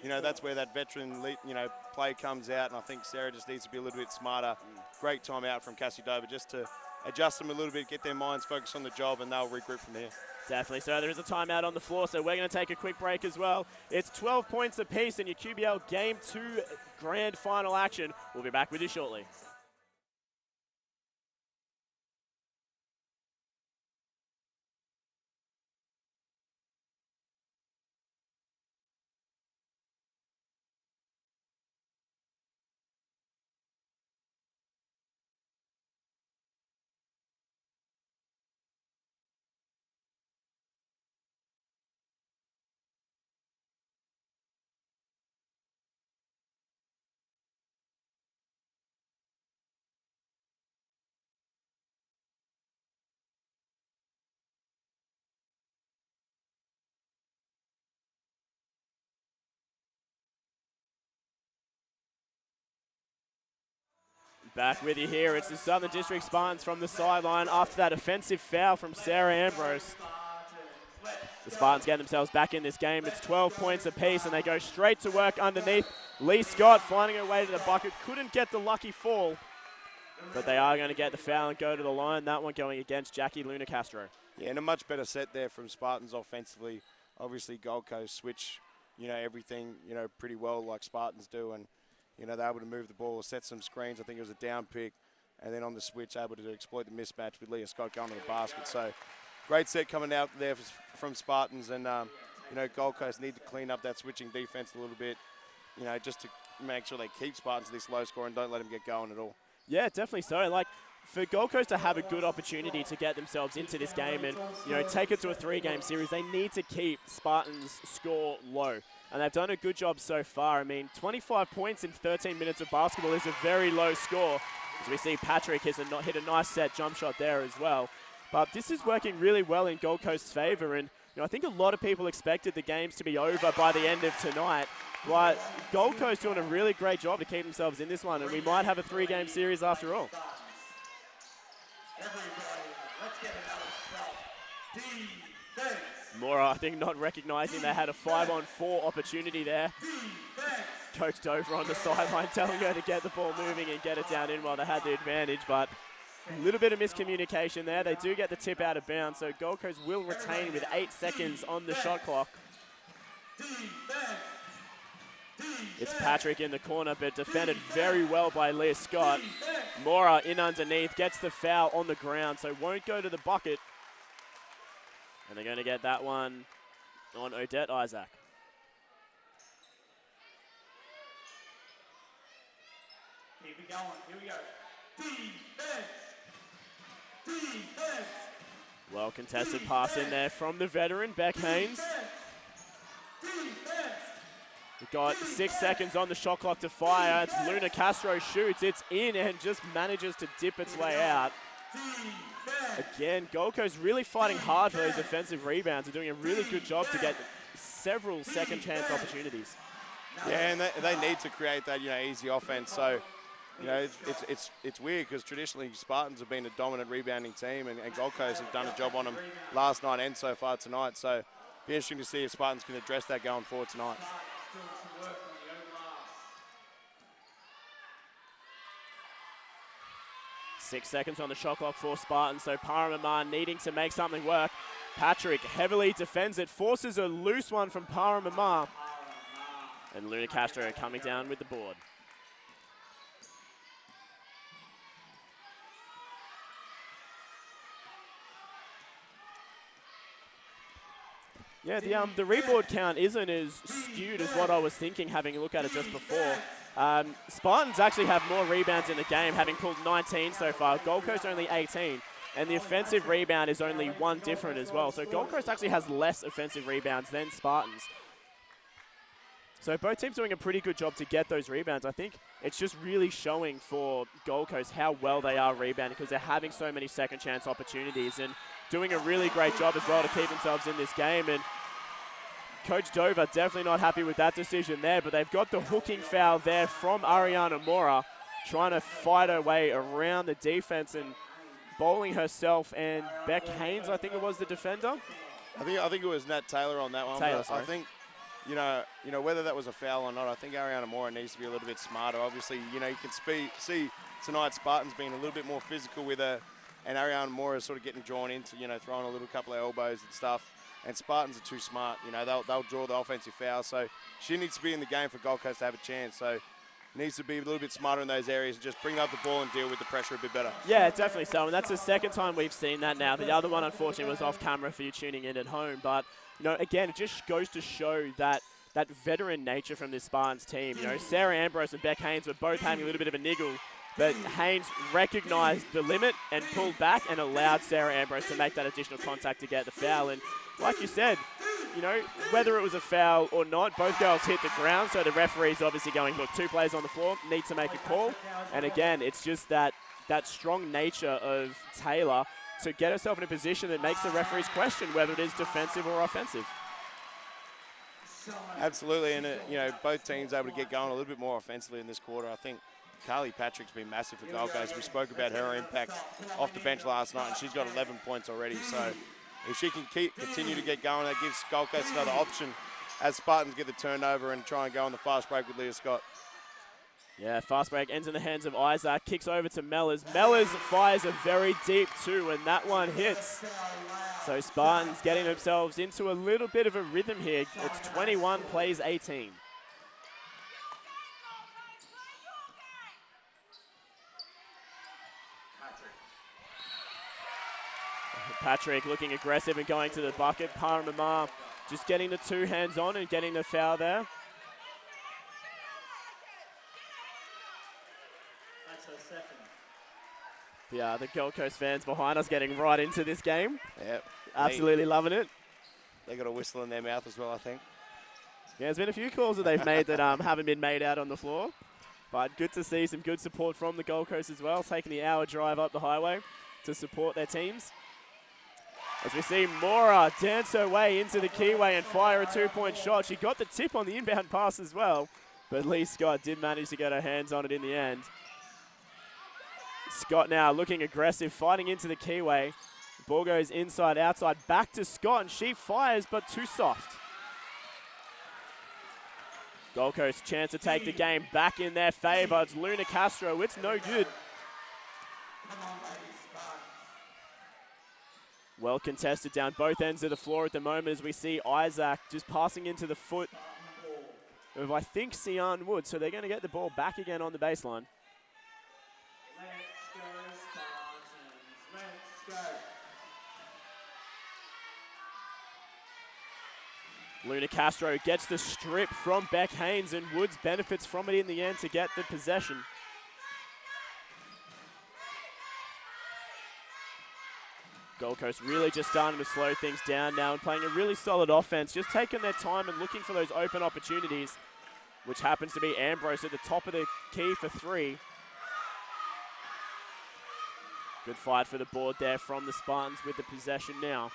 you know, that's where that veteran, you know, play comes out, and I think Sarah just needs to be a little bit smarter. Great timeout from Cassie Dover just to adjust them a little bit, get their minds focused on the job, and they'll regroup from there. Definitely. So there is a timeout on the floor, so we're going to take a quick break as well. It's 12 points apiece in your QBL Game 2 grand final action. We'll be back with you shortly. Back with you here. It's the Southern District Spartans from the sideline after that offensive foul from Sarah Ambrose. The Spartans get themselves back in this game. It's 12 points apiece, and they go straight to work underneath. Lee Scott finding her way to the bucket. Couldn't get the lucky fall, but they are going to get the foul and go to the line. That one going against Jackie Luna Castro. Yeah, and a much better set there from Spartans offensively. Obviously, Gold Coast switch, everything, pretty well like Spartans do, and they're able to move the ball, set some screens. I think it was a down pick, and then on the switch, able to exploit the mismatch with Leah Scott going to the basket. So, great set coming out there from Spartans, and Gold Coast need to clean up that switching defense a little bit, just to make sure they keep Spartans this low score and don't let them get going at all. Yeah, definitely so. Like, for Gold Coast to have a good opportunity to get themselves into this game and, take it to a 3-game series, they need to keep Spartans' score low. And they've done a good job so far. I mean, 25 points in 13 minutes of basketball is a very low score. As we see Patrick hit a nice set jump shot there as well. But this is working really well in Gold Coast's favour. And, I think a lot of people expected the games to be over by the end of tonight. But Gold Coast doing a really great job to keep themselves in this one. And we might have a 3-game series after all. Mora, I think, not recognising they had a 5-on-4 opportunity there. Coach Dover on the sideline telling her to get the ball moving and get it down in while they had the advantage, but a little bit of miscommunication there. They do get the tip out of bounds, so Gold Coast will retain with 8 seconds on the shot clock. It's Patrick in the corner, but defended very well by Leah Scott. Mora in underneath, gets the foul on the ground, so won't go to the bucket. And they're going to get that one on Odette Isaac. Keep it going. Here we go. Defense. Defense. Well contested pass in there from the veteran, Beck Haynes. We've got 6 seconds on the shot clock to fire. It's Luna Castro shoots. It's in and just manages to dip its way out. Again, Gold Coast really fighting hard for those offensive rebounds and doing a really good job to get several second chance opportunities. Yeah, and they need to create that, easy offense. So, it's weird because traditionally Spartans have been a dominant rebounding team, and Gold Coast have done a job on them last night and so far tonight. So, it'll be interesting to see if Spartans can address that going forward tonight. 6 seconds on the shot clock for Spartans, so Paramamar needing to make something work. Patrick heavily defends it, forces a loose one from Paramamar. And Luna Castro coming down with the board. Yeah, the reboard count isn't as skewed as what I was thinking, having a look at it just before. Spartans actually have more rebounds in the game, having pulled 19 so far. Gold Coast only 18. And the offensive rebound is only 1 different as well. So Gold Coast actually has less offensive rebounds than Spartans. So both teams doing a pretty good job to get those rebounds. I think it's just really showing for Gold Coast how well they are rebounding because they're having so many second chance opportunities and doing a really great job as well to keep themselves in this game. And Coach Dover definitely not happy with that decision there, but they've got the hooking foul there from Ariana Mora, trying to fight her way around the defense and bowling herself, and Beck Haynes, I think it was the defender. I think it was Nat Taylor on that one. Taylor, I think, whether that was a foul or not, I think Ariana Mora needs to be a little bit smarter. Obviously, you can see tonight Spartans being a little bit more physical with her, and Ariana Mora is sort of getting drawn into, throwing a little couple of elbows and stuff. And Spartans are too smart. They'll draw the offensive foul. So she needs to be in the game for Gold Coast to have a chance. So needs to be a little bit smarter in those areas and just bring up the ball and deal with the pressure a bit better. Yeah, definitely so. And that's the second time we've seen that now. The other one, unfortunately, was off camera for you tuning in at home. But, again, it just goes to show that veteran nature from this Spartans team. Sarah Ambrose and Beck Haynes were both having a little bit of a niggle. But Haynes recognised the limit and pulled back and allowed Sarah Ambrose to make that additional contact to get the foul. And like you said, whether it was a foul or not, both girls hit the ground. So the referee's obviously going, look, 2 players on the floor, need to make a call. And again, it's just that strong nature of Taylor to get herself in a position that makes the referees question whether it is defensive or offensive. Absolutely, and both teams able to get going a little bit more offensively in this quarter. I think Carly Patrick's been massive for Gold Coast. We spoke about her impact off the bench last night, and she's got 11 points already. So if she can continue to get going, that gives Gold Coast another option as Spartans get the turnover and try and go on the fast break with Leah Scott. Yeah, fast break ends in the hands of Isaac, kicks over to Mellors. Mellors fires a very deep 2, and that one hits. So Spartans getting themselves into a little bit of a rhythm here. It's 21 plays 18. Patrick looking aggressive and going to the bucket. Paramama just getting the 2 hands on and getting the foul there. Yeah, the Gold Coast fans behind us getting right into this game. Yep. Absolutely loving it. They got a whistle in their mouth as well, I think. Yeah, there's been a few calls that they've made that haven't been made out on the floor. But good to see some good support from the Gold Coast as well, taking the hour drive up the highway to support their teams. As we see Mora dance her way into the keyway and fire a 2-point shot. She got the tip on the inbound pass as well, but Lee Scott did manage to get her hands on it in the end. Scott now looking aggressive, fighting into the keyway. Ball goes inside, outside, back to Scott, and she fires, but too soft. Gold Coast chance to take the game back in their favour. It's Luna Castro. It's no good. Well contested down both ends of the floor at the moment as we see Isaac just passing into the foot of, I think, Sian Wood. So they're going to get the ball back again on the baseline. Let's go, Spartans. Let's go. Luna Castro gets the strip from Beck Haynes, and Woods benefits from it in the end to get the possession. Gold Coast really just starting to slow things down now and playing a really solid offense, just taking their time and looking for those open opportunities, which happens to be Ambrose at the top of the key for 3. Good fight for the board there from the Spartans with the possession now.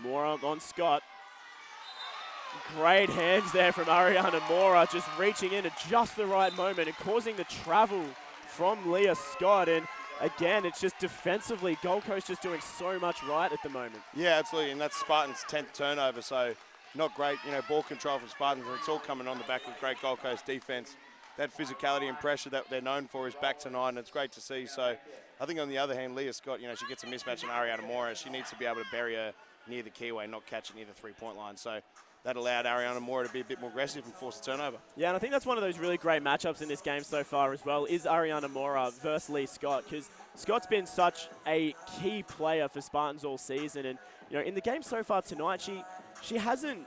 More on Scott. Great hands there from Ariana Mora, just reaching in at just the right moment and causing the travel from Leah Scott. And again, it's just defensively, Gold Coast just doing so much right at the moment. Yeah, absolutely, and that's Spartans' 10th turnover, so not great, ball control from Spartans, and it's all coming on the back of great Gold Coast defense. That physicality and pressure that they're known for is back tonight, and it's great to see. So I think on the other hand, Leah Scott, she gets a mismatch on Ariana Mora. She needs to be able to bury her near the keyway, not catch it near the 3-point line. So that allowed Ariana Mora to be a bit more aggressive and force a turnover. Yeah, and I think that's one of those really great matchups in this game so far as well, is Ariana Mora versus Lee Scott, because Scott's been such a key player for Spartans all season. And, in the game so far tonight, she hasn't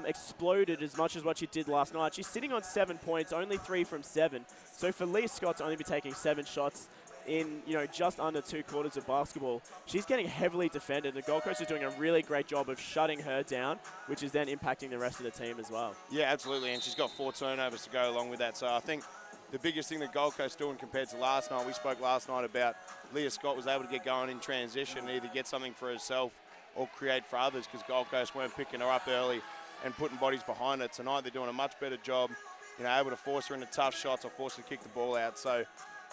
exploded as much as what she did last night. She's sitting on 7 points, only 3 from 7. So for Lee Scott to only be taking 7 shots in, just under 2 quarters of basketball, she's getting heavily defended. The Gold Coast is doing a really great job of shutting her down, which is then impacting the rest of the team as well. Yeah, absolutely, and she's got 4 turnovers to go along with that. So I think the biggest thing that Gold Coast doing compared to last night, we spoke last night about Leah Scott was able to get going in transition and either get something for herself or create for others, because Gold Coast weren't picking her up early and putting bodies behind her. Tonight they're doing a much better job, able to force her into tough shots or force her to kick the ball out. So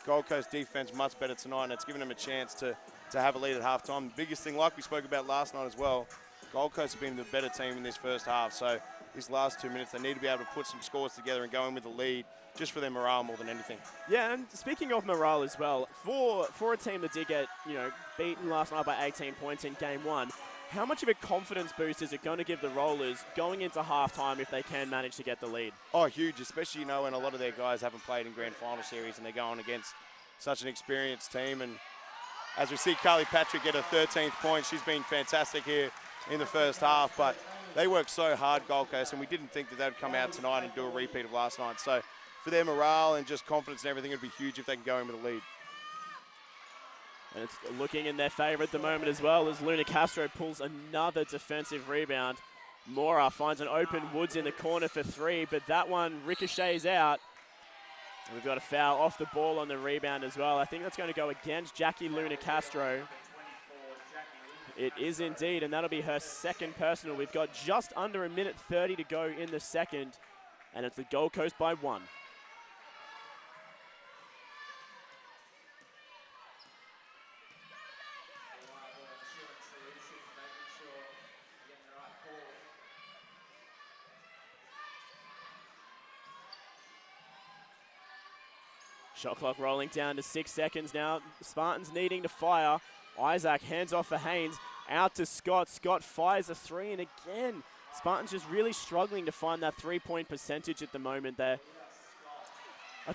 Gold Coast defense much better tonight, and it's given them a chance to have a lead at halftime. The biggest thing, like we spoke about last night as well, Gold Coast have been the better team in this first half. So these last 2 minutes, they need to be able to put some scores together and go in with the lead, just for their morale more than anything. Yeah, and speaking of morale as well, for a team that did get beaten last night by 18 points in game 1, how much of a confidence boost is it going to give the Rollers going into halftime if they can manage to get the lead? Oh, huge, especially, when a lot of their guys haven't played in grand final series and they're going against such an experienced team. And as we see Carly Patrick get her 13th point, she's been fantastic here in the first half, but they worked so hard, Gold Coast, and we didn't think that they'd come out tonight and do a repeat of last night. So for their morale and just confidence and everything, it'd be huge if they can go in with a lead. And it's looking in their favour at the moment as well, as Luna Castro pulls another defensive rebound. Mora finds an open Woods in the corner for 3, but that one ricochets out. And we've got a foul off the ball on the rebound as well. I think that's going to go against Jackie Luna Castro. It is indeed, and that'll be her second personal. We've got just under a minute 30 to go in the second, and it's the Gold Coast by 1. Shot clock rolling down to 6 seconds now. Spartans needing to fire. Isaac hands off for Haynes. Out to Scott. Scott fires a 3, and again, Spartans just really struggling to find that 3-point percentage at the moment there. I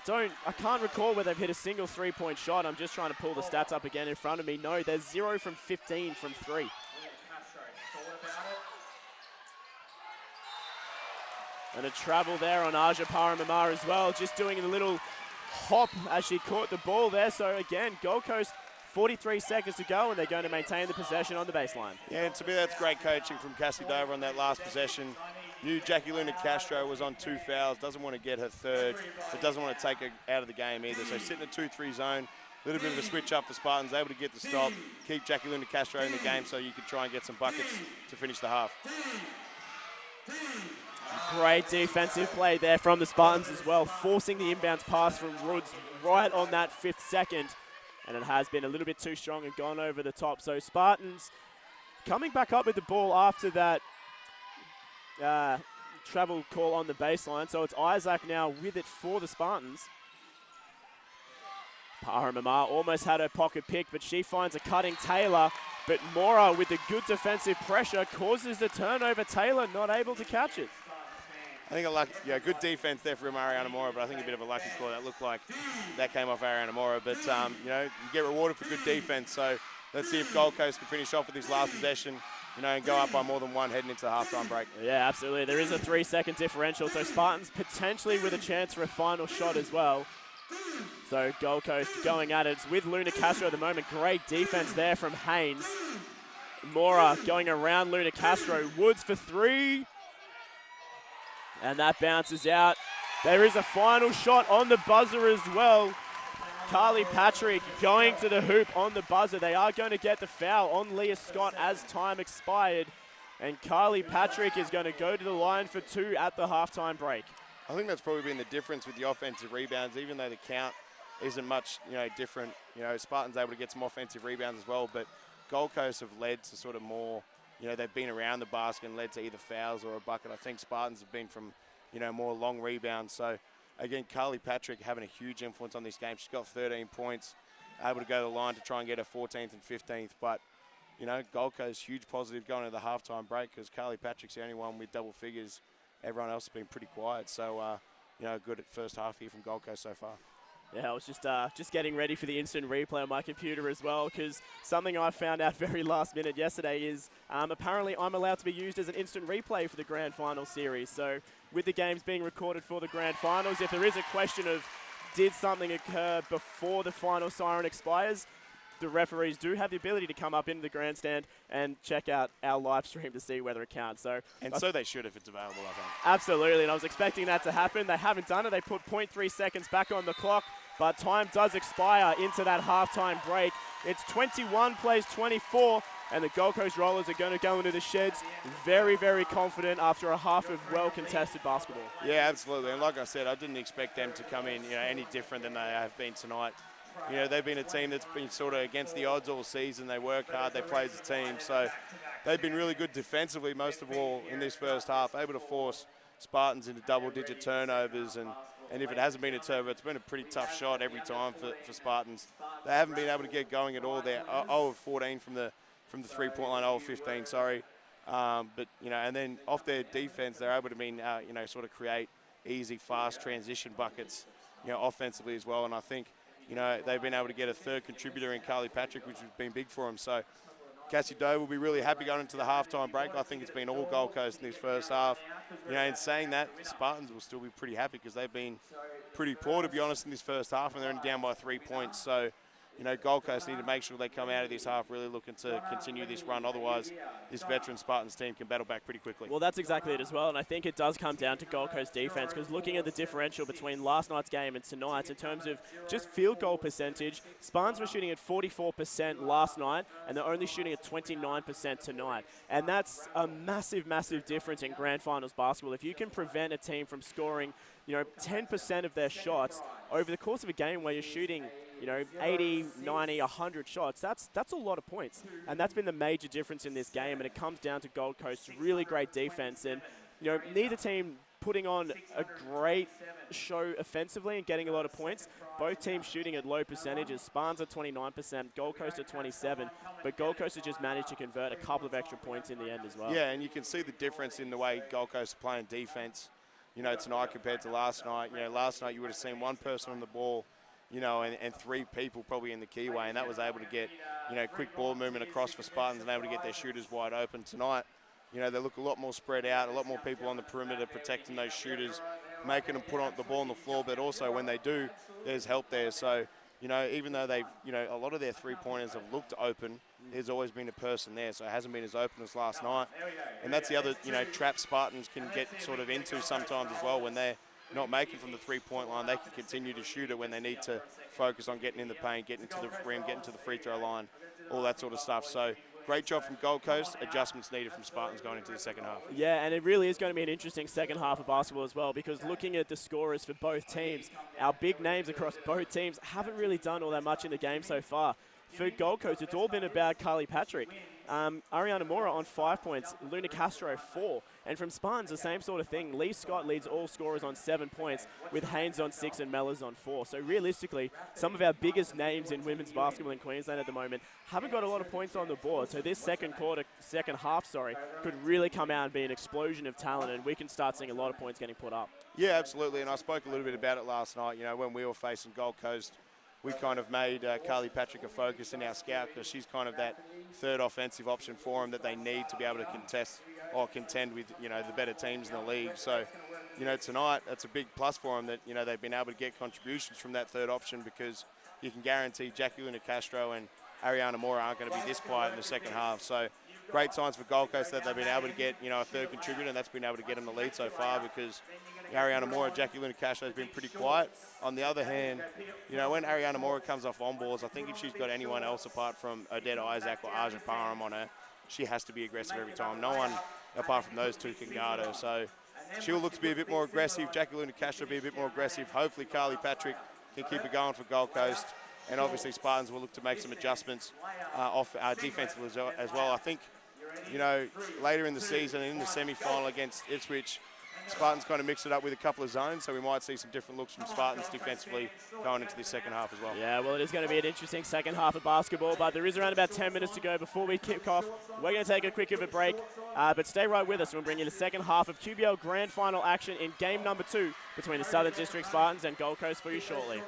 can't recall where they've hit a single 3-point shot. I'm just trying to pull the stats up again in front of me. No, they're 0 from 15 from 3. And a travel there on Aja Paramamar as well, just doing a little hop as she caught the ball there. So again, Gold Coast, 43 seconds to go, and they're going to maintain the possession on the baseline. Yeah, and to me that's great coaching from Cassie Dover on that last possession. Knew Jackie Luna Castro was on 2 fouls, doesn't want to get her third, but doesn't want to take her out of the game either. So sitting in a 2-3 zone, a little bit of a switch up for Spartans, able to get the stop, keep Jackie Luna Castro in the game so you could try and get some buckets to finish the half. Great defensive play there from the Spartans as well, forcing the inbounds pass from Woods right on that 5th second. And it has been a little bit too strong and gone over the top. So Spartans coming back up with the ball after that travel call on the baseline. So it's Isaac now with it for the Spartans. Paramamar almost had her pocket pick, but she finds a cutting Taylor. But Mora, with the good defensive pressure, causes the turnover. Taylor not able to catch it. I think good defense there from Ariana Mora, but I think a bit of a lucky call. That looked like that came off Ariana Mora. But, you get rewarded for good defense. So let's see if Gold Coast can finish off with this last possession, and go up by more than 1 heading into the halftime break. Yeah, absolutely. There is a 3-second differential. So Spartans potentially with a chance for a final shot as well. So Gold Coast going at it. It's with Luna Castro at the moment. Great defense there from Haynes. Mora going around Luna Castro. Woods for 3. And that bounces out. There is a final shot on the buzzer as well. Carly Patrick going to the hoop on the buzzer. They are going to get the foul on Leah Scott as time expired. And Carly Patrick is going to go to the line for 2 at the halftime break. I think that's probably been the difference with the offensive rebounds, even though the count isn't much, different. Spartans able to get some offensive rebounds as well, but Gold Coast have led to sort of more, they've been around the basket and led to either fouls or a bucket. I think Spartans have been from, more long rebounds. So, again, Carly Patrick having a huge influence on this game. She's got 13 points, able to go to the line to try and get her 14th and 15th. But, Gold Coast, huge positive going to the halftime break because Carly Patrick's the only one with double figures. Everyone else has been pretty quiet. So, good at first half here from Gold Coast so far. Yeah, I was just getting ready for the instant replay on my computer as well, because something I found out very last minute yesterday is apparently I'm allowed to be used as an instant replay for the Grand Final series. So with the games being recorded for the Grand Finals, if there is a question of did something occur before the final siren expires, the referees do have the ability to come up into the grandstand and check out our live stream to see whether it counts. So they should if it's available, I think. Absolutely, and I was expecting that to happen. They haven't done it. They put 0.3 seconds back on the clock, but time does expire into that halftime break. It's 21 plays 24, and the Gold Coast Rollers are going to go into the sheds very, very confident after a half of well-contested basketball. Yeah, absolutely, and like I said, I didn't expect them to come in any different than they have been tonight. They've been a team that's been sort of against the odds all season. They work hard, they play as a team. So they've been really good defensively, most of all in this first half, able to force Spartans into double-digit turnovers. And if it hasn't been a turnover, it's been a pretty tough shot every time for Spartans. They haven't been able to get going at all. They're 0 of 14 from the 3-point line, 0 of 15, sorry. But, and then off their defense, they're able to sort of create easy, fast transition buckets, offensively as well. And I think, they've been able to get a third contributor in Carly Patrick, which has been big for them. So Cassie Doe will be really happy going into the halftime break. I think it's been all Gold Coast in this first half. In saying that, Spartans will still be pretty happy because they've been pretty poor, to be honest, in this first half, and they're only down by 3 points. So, Gold Coast need to make sure they come out of this half really looking to continue this run. Otherwise, this veteran Spartans team can battle back pretty quickly. Well, that's exactly it as well, and I think it does come down to Gold Coast defense, because looking at the differential between last night's game and tonight's in terms of just field goal percentage, Spartans were shooting at 44% last night, and they're only shooting at 29% tonight. And that's a massive, massive difference in grand finals basketball. If you can prevent a team from scoring 10% of their shots over the course of a game where you're shooting 80, 90, 100 shots, that's a lot of points. And that's been the major difference in this game, and it comes down to Gold Coast's really great defense. And, neither team putting on a great show offensively and getting a lot of points. Both teams shooting at low percentages. Spartans at 29%, Gold Coast at 27%, but Gold Coast has just managed to convert a couple of extra points in the end as well. Yeah, and you can see the difference in the way Gold Coast are playing defense, tonight compared to last night. Last night you would have seen one person on the ball, and 3 people probably in the keyway, and that was able to get, quick ball movement across for Spartans and able to get their shooters wide open. Tonight, they look a lot more spread out, a lot more people on the perimeter protecting those shooters, making them put on the ball on the floor, but also when they do, there's help there. So, even though they've, a lot of their three-pointers have looked open, there's always been a person there, so it hasn't been as open as last night. And that's the other, trap Spartans can get sort of into sometimes as well. When they're not making from the three-point line, they can continue to shoot it when they need to focus on getting in the paint, getting to the rim, getting to the free throw line, all that sort of stuff. So great job from Gold Coast. Adjustments needed from Spartans going into the second half. Yeah, and it really is going to be an interesting second half of basketball as well, because looking at the scorers for both teams, our big names across both teams haven't really done all that much in the game so far. For Gold Coast, it's all been about Carly Patrick. Ariana Mora on 5 points, Luna Castro 4. And from Spartans, the same sort of thing. Lee Scott leads all scorers on 7 points, with Haynes on 6 and Mellors on 4. So realistically, some of our biggest names in women's basketball in Queensland at the moment haven't got a lot of points on the board. So this second half, could really come out and be an explosion of talent, and we can start seeing a lot of points getting put up. Yeah, absolutely. And I spoke a little bit about it last night. When we were facing Gold Coast, we kind of made Carly Patrick a focus in our scout, because she's kind of that third offensive option for them that they need to be able to contend with, the better teams in the league. So, tonight, that's a big plus for them that, they've been able to get contributions from that third option, because you can guarantee Jackie Luna Castro and Ariana Mora aren't going to be this quiet in the second half. So great signs for Gold Coast that they've been able to get, a third contributor, and that's been able to get them the lead so far, because Ariana Mora, Jackie Luna Castro has been pretty quiet. On the other hand, when Ariana Mora comes off on balls, I think if she's got anyone else apart from Odette Isaac or Arja Parham on her, she has to be aggressive every time. No one apart from those two can guard her. So she'll look to be a bit more aggressive. Jackie Luna Castro will be a bit more aggressive. Hopefully Carly Patrick can keep it going for Gold Coast. And obviously Spartans will look to make some adjustments off defensively as well. I think, later in the season and in the semi-final against Ipswich, Spartans kind of mixed it up with a couple of zones, so we might see some different looks from Spartans defensively going into this second half as well. Yeah, well, it is going to be an interesting second half of basketball, but there is around about 10 minutes to go before we kick off. We're going to take a quick of a break, but stay right with us. We'll bring you the second half of QBL Grand Final action in game number 2 between the Southern District Spartans and Gold Coast for you shortly.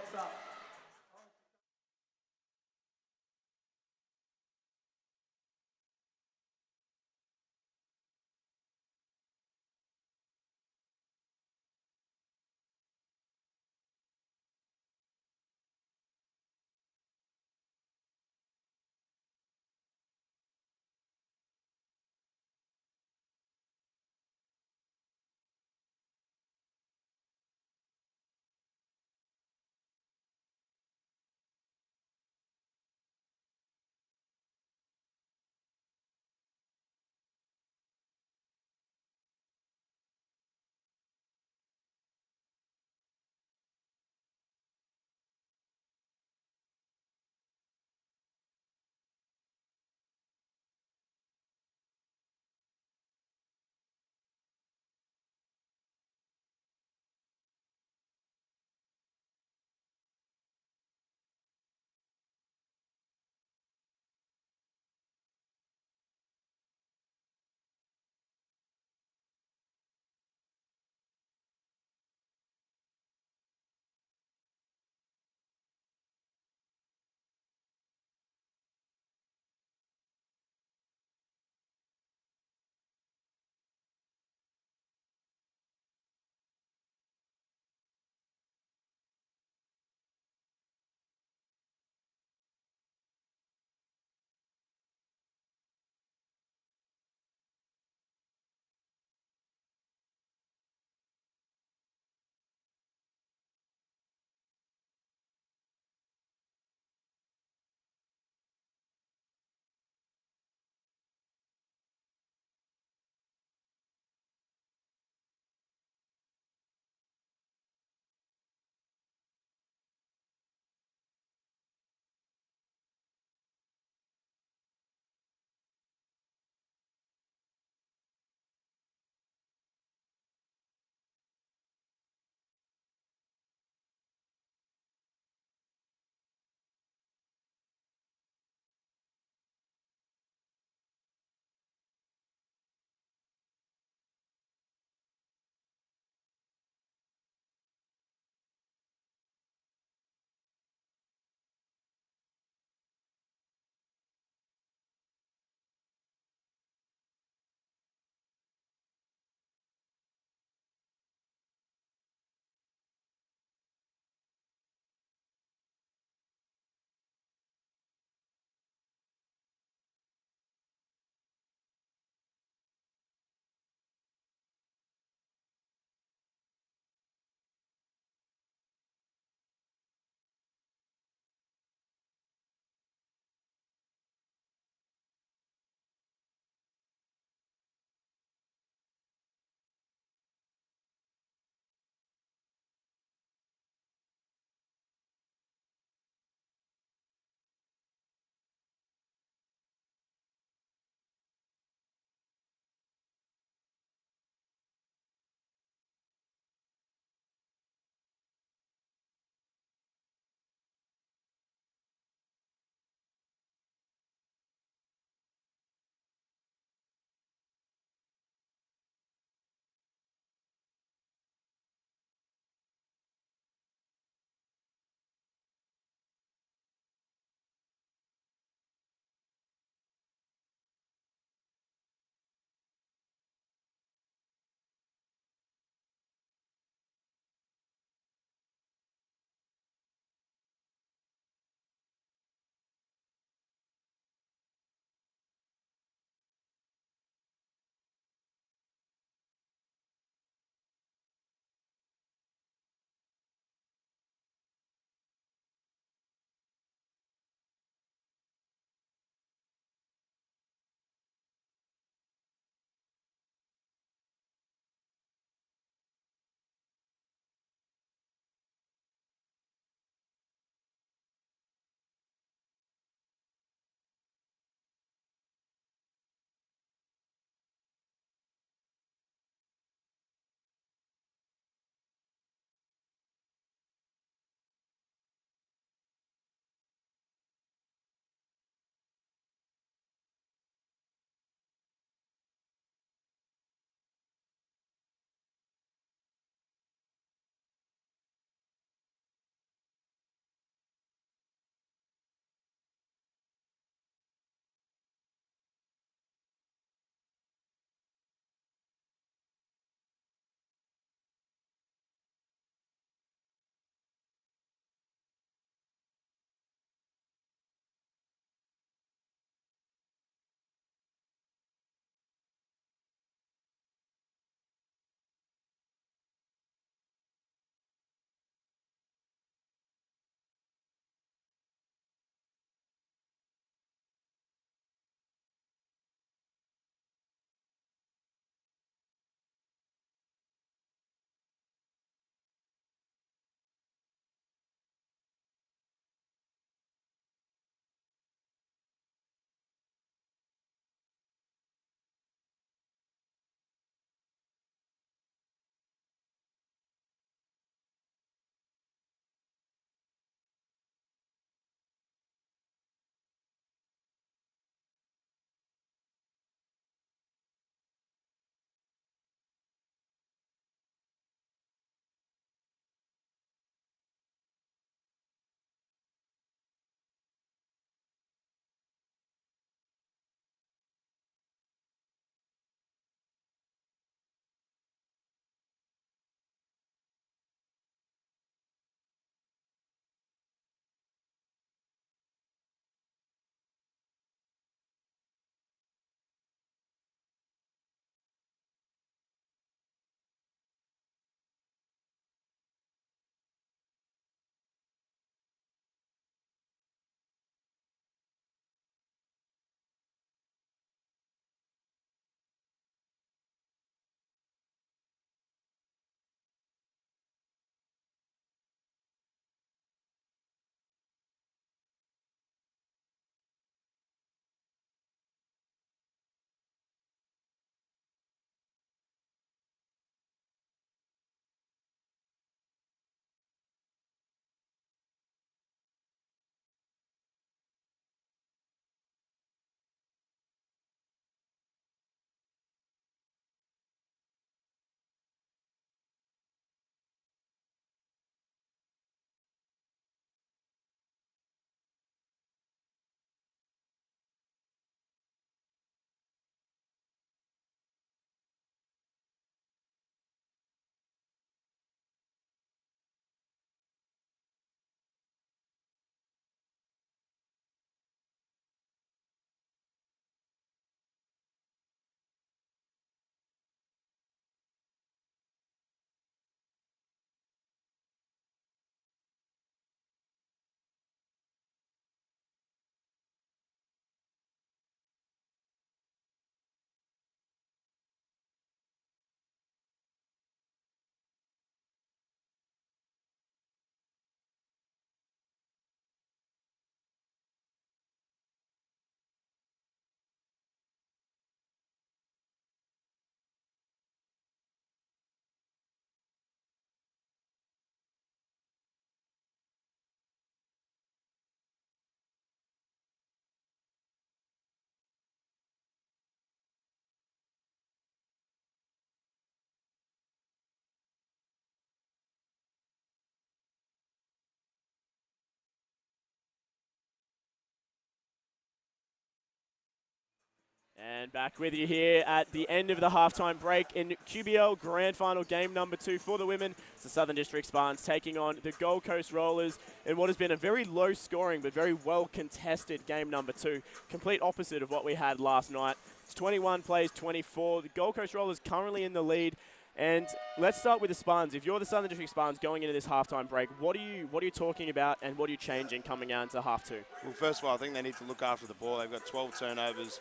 And back with you here at the end of the halftime break in QBL Grand Final game number 2 for the women. It's the Southern District Spartans taking on the Gold Coast Rollers in what has been a very low scoring but very well contested game number 2. Complete opposite of what we had last night. It's 21 plays 24. The Gold Coast Rollers currently in the lead. And let's start with the Spartans. If you're the Southern District Spartans going into this halftime break, what are you talking about and what are you changing coming out into half 2? Well, first of all, I think they need to look after the ball. They've got 12 turnovers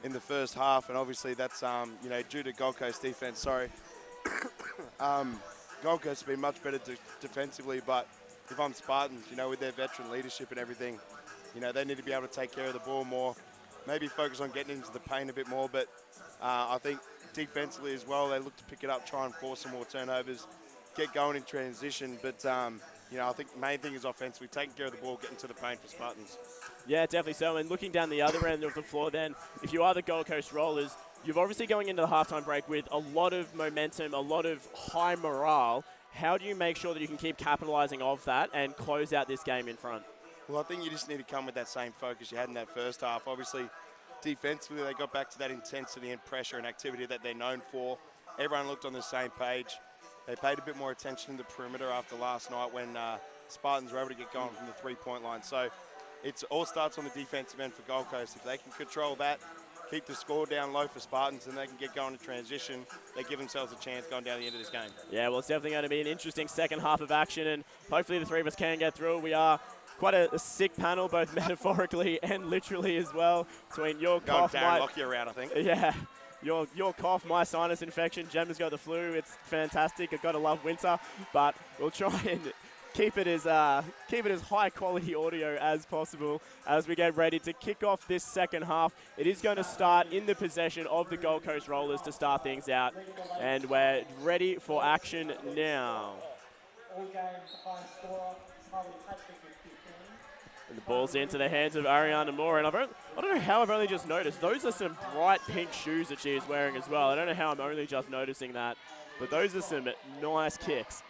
in the first half, and obviously that's due to Gold Coast defense. Sorry, Gold Coast has been much better defensively, but if I'm Spartans, with their veteran leadership and everything, they need to be able to take care of the ball more. Maybe focus on getting into the paint a bit more, but I think defensively as well, they look to pick it up, try and force some more turnovers, get going in transition. But I think the main thing is offensively, taking care of the ball, getting to the paint for Spartans. Yeah, definitely so. And looking down the other end of the floor then, if you are the Gold Coast Rollers, you're obviously going into the halftime break with a lot of momentum, a lot of high morale. How do you make sure that you can keep capitalizing off that and close out this game in front? Well, I think you just need to come with that same focus you had in that first half. Obviously, defensively, they got back to that intensity and pressure and activity that they're known for. Everyone looked on the same page. They paid a bit more attention to the perimeter after last night when Spartans were able to get going from the three-point line. So it all starts on the defensive end for Gold Coast. If they can control that, keep the score down low for Spartans, and they can get going in transition, they give themselves a chance going down the end of this game. Yeah, well, it's definitely going to be an interesting second half of action, and hopefully the three of us can get through. We are quite a sick panel, both metaphorically and literally as well, between your cough, Darren Lockyer around, I think. Yeah. Your cough, my sinus infection, Gemma's got the flu. It's fantastic. I've got to love winter, but we'll try and keep it as high quality audio as possible as we get ready to kick off this second half. It is going to start in the possession of the Gold Coast Rollers to start things out, and we're ready for action now. And the ball's into the hands of Ariana Moore, and I don't know how I've only just noticed. Those are some bright pink shoes that she is wearing as well. I don't know how I'm only just noticing that, but those are some nice kicks.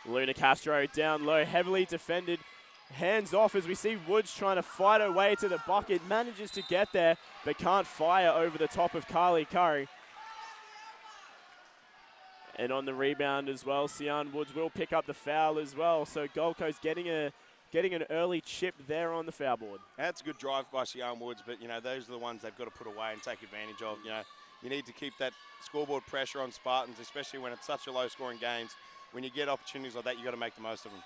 Luna Castro down low, heavily defended. Hands off as we see Woods trying to fight her way to the bucket. Manages to get there, but can't fire over the top of Carly Curry. And on the rebound as well, Sian Woods will pick up the foul as well. So Gold Coast getting an early chip there on the foul board. That's a good drive by Sian Woods, but those are the ones they've got to put away and take advantage of. You need to keep that scoreboard pressure on Spartans, especially when it's such a low-scoring games. When you get opportunities like that, you got to make the most of them.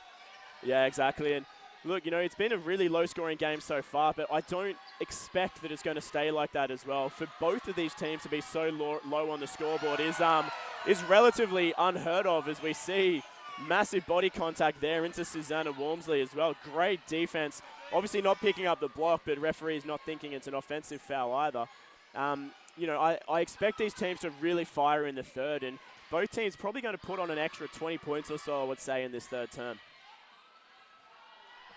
Yeah, exactly. And look, it's been a really low-scoring game so far, but I don't expect that it's going to stay like that as well. For both of these teams to be so low on the scoreboard is relatively unheard of, as we see massive body contact there into Susanna Walmsley as well. Great defense. Obviously not picking up the block, but referee's not thinking it's an offensive foul either. I expect these teams to really fire in the third, and both teams probably going to put on an extra 20 points or so, I would say, in this third term.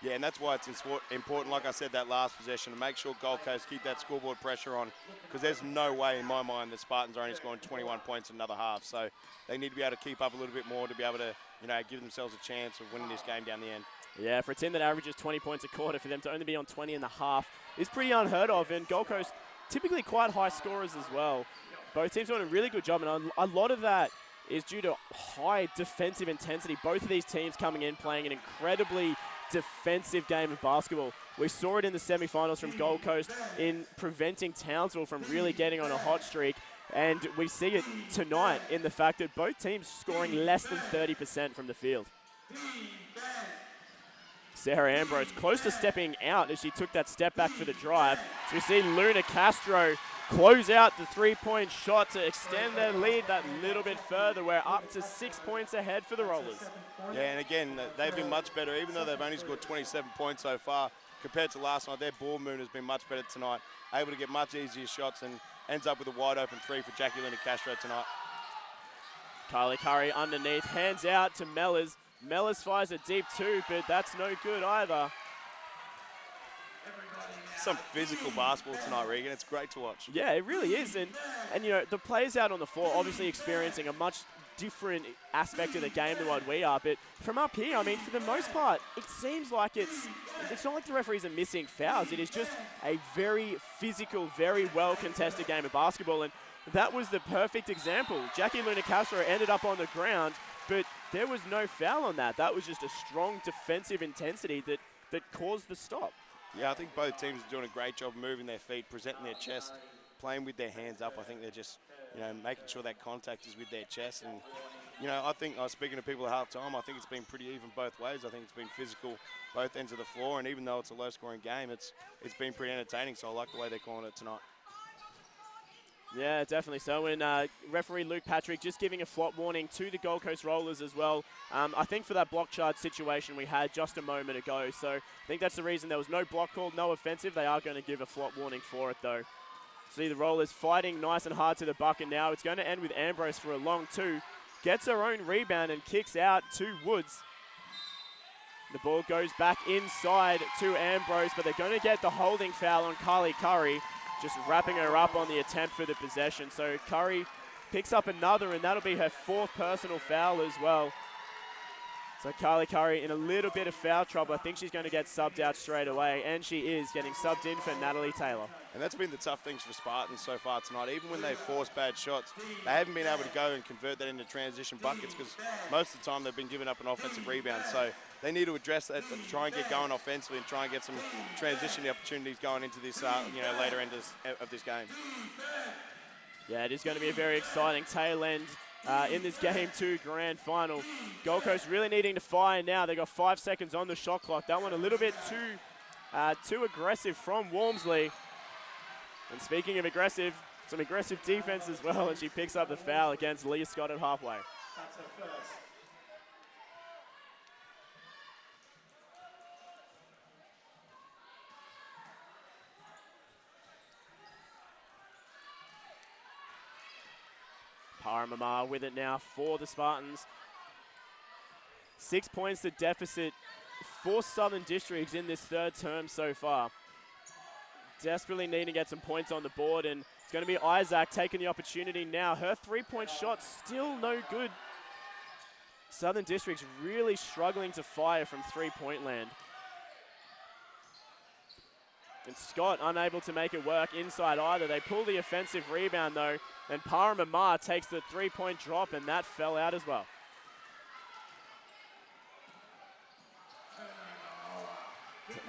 Yeah, and that's why it's important, like I said, that last possession, to make sure Gold Coast keep that scoreboard pressure on, because there's no way in my mind the Spartans are only scoring 21 points in another half. So they need to be able to keep up a little bit more to be able to, give themselves a chance of winning this game down the end. Yeah, for a team that averages 20 points a quarter, for them to only be on 20 and a half is pretty unheard of. And Gold Coast, typically quite high scorers as well. Both teams doing a really good job, and a lot of that is due to high defensive intensity. Both of these teams coming in playing an incredibly defensive game of basketball. We saw it in the semifinals from Gold Coast in preventing Townsville from really getting on a hot streak, and we see it tonight in the fact that both teams scoring less than 30% from the field. Sarah Ambrose close to stepping out as she took that step back for the drive. So we see Luna Castro close out the three-point shot to extend their lead that little bit further. We're up to 6 points ahead for the Rollers. Yeah, and again, they've been much better, even though they've only scored 27 points so far compared to last night. Their ball movement has been much better tonight, able to get much easier shots, and ends up with a wide-open three for Jackie Luna Castro tonight. Carly Curry underneath, hands out to Mellors. Mellors fires a deep two, but that's no good either. Some physical basketball tonight, Regan. It's great to watch. Yeah, it really is. And the players out on the floor obviously experiencing a much different aspect of the game than what we are. But from up here, I mean, for the most part, it seems like it's it's not like the referees are missing fouls. It is just a very physical, very well contested game of basketball. And that was the perfect example. Jackie Luna Castro ended up on the ground, but there was no foul on that. That was just a strong defensive intensity that caused the stop. Yeah, I think both teams are doing a great job moving their feet, presenting their chest, playing with their hands up. I think they're just, making sure that contact is with their chest. And, I think, I was speaking to people at halftime, I think it's been pretty even both ways. I think it's been physical both ends of the floor, and even though it's a low-scoring game, it's been pretty entertaining, so I like the way they're calling it tonight. Yeah, definitely so. And referee Luke Patrick just giving a flop warning to the Gold Coast Rollers as well. I think for that block charge situation we had just a moment ago. So I think that's the reason there was no block called, no offensive. They are going to give a flop warning for it though. See the Rollers fighting nice and hard to the bucket now. It's going to end with Ambrose for a long two. Gets her own rebound and kicks out to Woods. The ball goes back inside to Ambrose, but they're going to get the holding foul on Carly Curry. Just wrapping her up on the attempt for the possession. So Curry picks up another, and that'll be her 4th personal foul as well. So Carly Curry in a little bit of foul trouble. I think she's going to get subbed out straight away, and she is getting subbed in for Natalie Taylor. And that's been the tough things for Spartans so far tonight. Even when they force bad shots, they haven't been able to go and convert that into transition buckets because most of the time they've been giving up an offensive rebound. So they need to address that, to try and get going offensively and try and get some transition opportunities going into this, later end of this game. Yeah, it is going to be a very exciting tail end in this Game 2 grand final. Gold Coast really needing to fire now. They've got 5 seconds on the shot clock. That one a little bit too aggressive from Walmsley. And speaking of aggressive, some aggressive defense as well, and she picks up the foul against Leah Scott at halfway. That's her first. Paramamar with it now for the Spartans. 6 points to deficit for Southern Districts in this 3rd term so far. Desperately needing to get some points on the board, and it's going to be Isaac taking the opportunity now. Her 3-point shot still no good. Southern Districts really struggling to fire from 3-point land. And Scott unable to make it work inside either. They pull the offensive rebound though, and Paramamar takes the 3-point drop, and that fell out as well.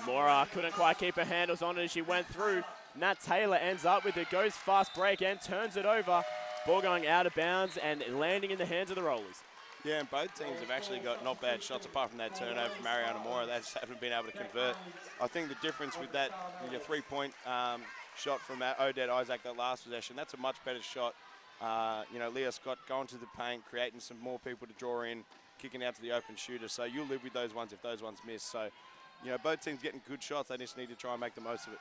Laura couldn't quite keep her handles on it as she went through. Nat Taylor ends up with it, goes fast break and turns it over. Ball going out of bounds and landing in the hands of the Rollers. Yeah, and both teams have actually got not bad shots apart from that turnover from Ariana Mora. They just haven't been able to convert. I think the difference with that 3-point shot from Odette Isaac, that last possession, that's a much better shot. Leah Scott going to the paint, creating some more people to draw in, kicking out to the open shooter. So you'll live with those ones if those ones miss. So, both teams getting good shots. They just need to try and make the most of it.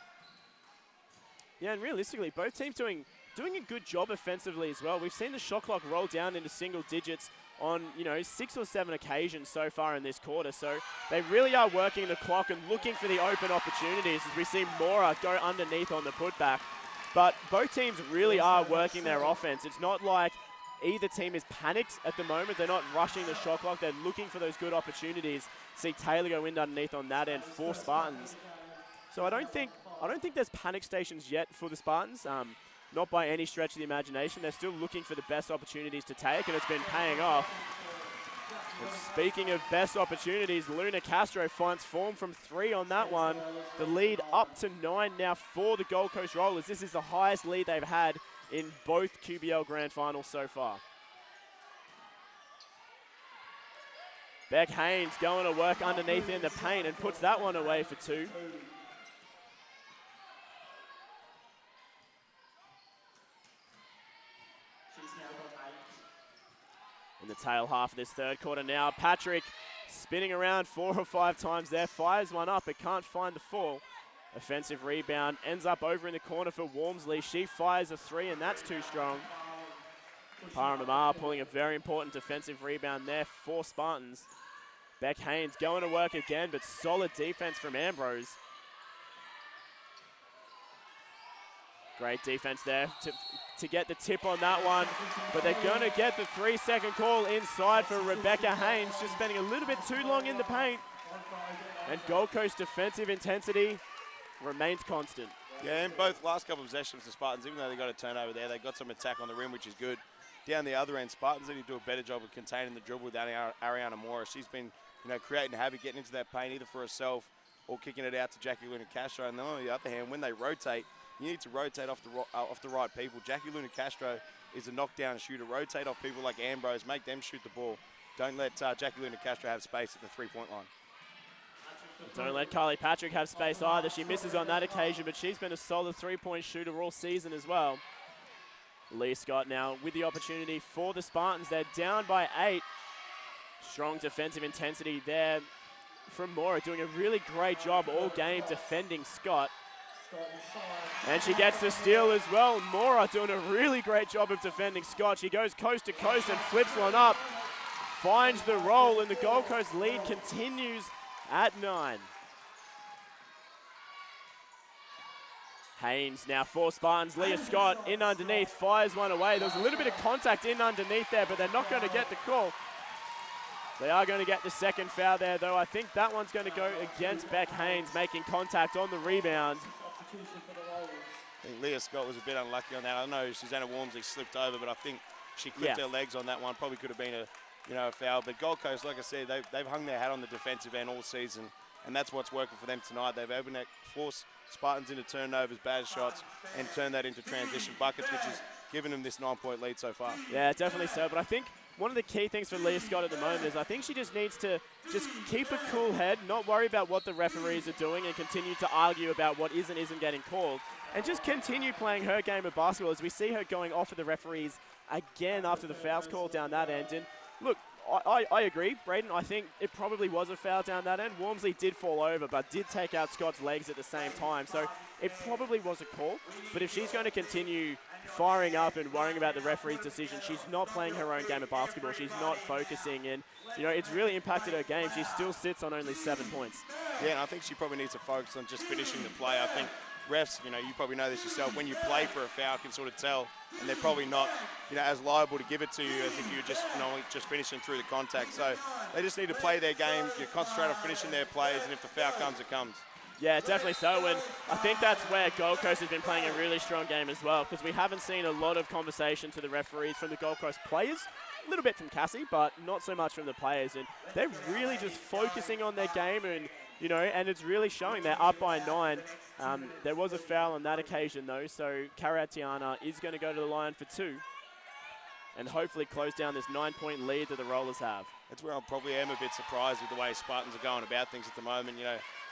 Yeah, and realistically, both teams doing a good job offensively as well. We've seen the shot clock roll down into single digits on, 6 or 7 occasions so far in this quarter. So they really are working the clock and looking for the open opportunities as we see Mora go underneath on the putback. But both teams really are working their offense. It's not like either team is panicked at the moment. They're not rushing the shot clock. They're looking for those good opportunities. See Taylor go in underneath on that end for Spartans. So I don't think there's panic stations yet for the Spartans. Not by any stretch of the imagination. They're still looking for the best opportunities to take, and it's been paying off. And speaking of best opportunities, Luna Castro finds form from 3 on that one. The lead up to 9 now for the Gold Coast Rollers. This is the highest lead they've had in both QBL Grand Finals so far. Beck Haynes going to work underneath in the paint and puts that one away for 2. In the tail half of this 3rd quarter now, Patrick spinning around 4 or 5 times there, fires one up but can't find the fall. Offensive rebound ends up over in the corner for Walmsley. She fires a 3 and that's too strong. Paramamar pulling a very important defensive rebound there for Spartans. Beck Haynes going to work again, but solid defense from Ambrose. Great defense there to get the tip on that one, but they're going to get the 3-second call inside for Rebecca Haynes, just spending a little bit too long in the paint. And Gold Coast defensive intensity remains constant. Yeah, in both last couple of possessions, the Spartans, even though they got a turnover there, they got some attack on the rim, which is good. Down the other end, Spartans need to do a better job of containing the dribble with Ariana Mora. She's been, creating havoc, getting into that paint either for herself or kicking it out to Jackie Luna Castro. And then on the other hand, when they rotate, you need to rotate off the right people. Jackie Luna Castro is a knockdown shooter. Rotate off people like Ambrose, make them shoot the ball. Don't let Jackie Luna Castro have space at the three-point line. Don't let Carly Patrick have space either. She misses on that occasion, but she's been a solid three-point shooter all season as well. Lee Scott now with the opportunity for the Spartans. They're down by 8. Strong defensive intensity there from Mora, doing a really great job all game defending Scott. And she gets the steal as well. Mora doing a really great job of defending Scott. She goes coast to coast and flips one up. Finds the roll, and the Gold Coast lead continues at 9. Haynes now for Spartans. Leah Scott in underneath, fires one away. There was a little bit of contact in underneath there, but they're not going to get the call. They are going to get the second foul there, though. I think that one's going to go against Beck Haynes, making contact on the rebound. I think Leah Scott was a bit unlucky on that. I know Susanna Walmsley slipped over, but I think she clipped her legs on that one. Probably could have been a foul. But Gold Coast, like I said, they've hung their hat on the defensive end all season, and that's what's working for them tonight. They've able to force Spartans into turnovers, bad shots, and turn that into transition buckets, which has given them this 9-point lead so far. Yeah, definitely so. But I think one of the key things for Leah Scott at the moment is I think she just needs to just keep a cool head, not worry about what the referees are doing, and continue to argue about what is and isn't getting called, and just continue playing her game of basketball as we see her going off of the referees again after the fouls call down that end. And look, I agree, Braden. I think it probably was a foul down that end. Walmsley did fall over, but did take out Scott's legs at the same time. So it probably was a call. But if she's going to continue firing up and worrying about the referee's decision, she's not playing her own game of basketball. She's not focusing. And, it's really impacted her game. She still sits on only 7 points. Yeah, and I think she probably needs to focus on just finishing the play. I think refs, you probably know this yourself, when you play for a foul, can sort of tell, and they're probably not, as liable to give it to you as if you're just finishing through the contact. So they just need to play their game, concentrate on finishing their plays, and if the foul comes, it comes. Yeah, definitely so, and I think that's where Gold Coast has been playing a really strong game as well, because we haven't seen a lot of conversation to the referees from the Gold Coast players. A little bit from Cassie, but not so much from the players, and they're really just focusing on their game, and and it's really showing. They're up by 9. There was a foul on that occasion, though, so Karatiana is going to go to the line for 2 and hopefully close down this 9-point lead that the Rollers have. That's where I probably am a bit surprised with the way Spartans are going about things at the moment.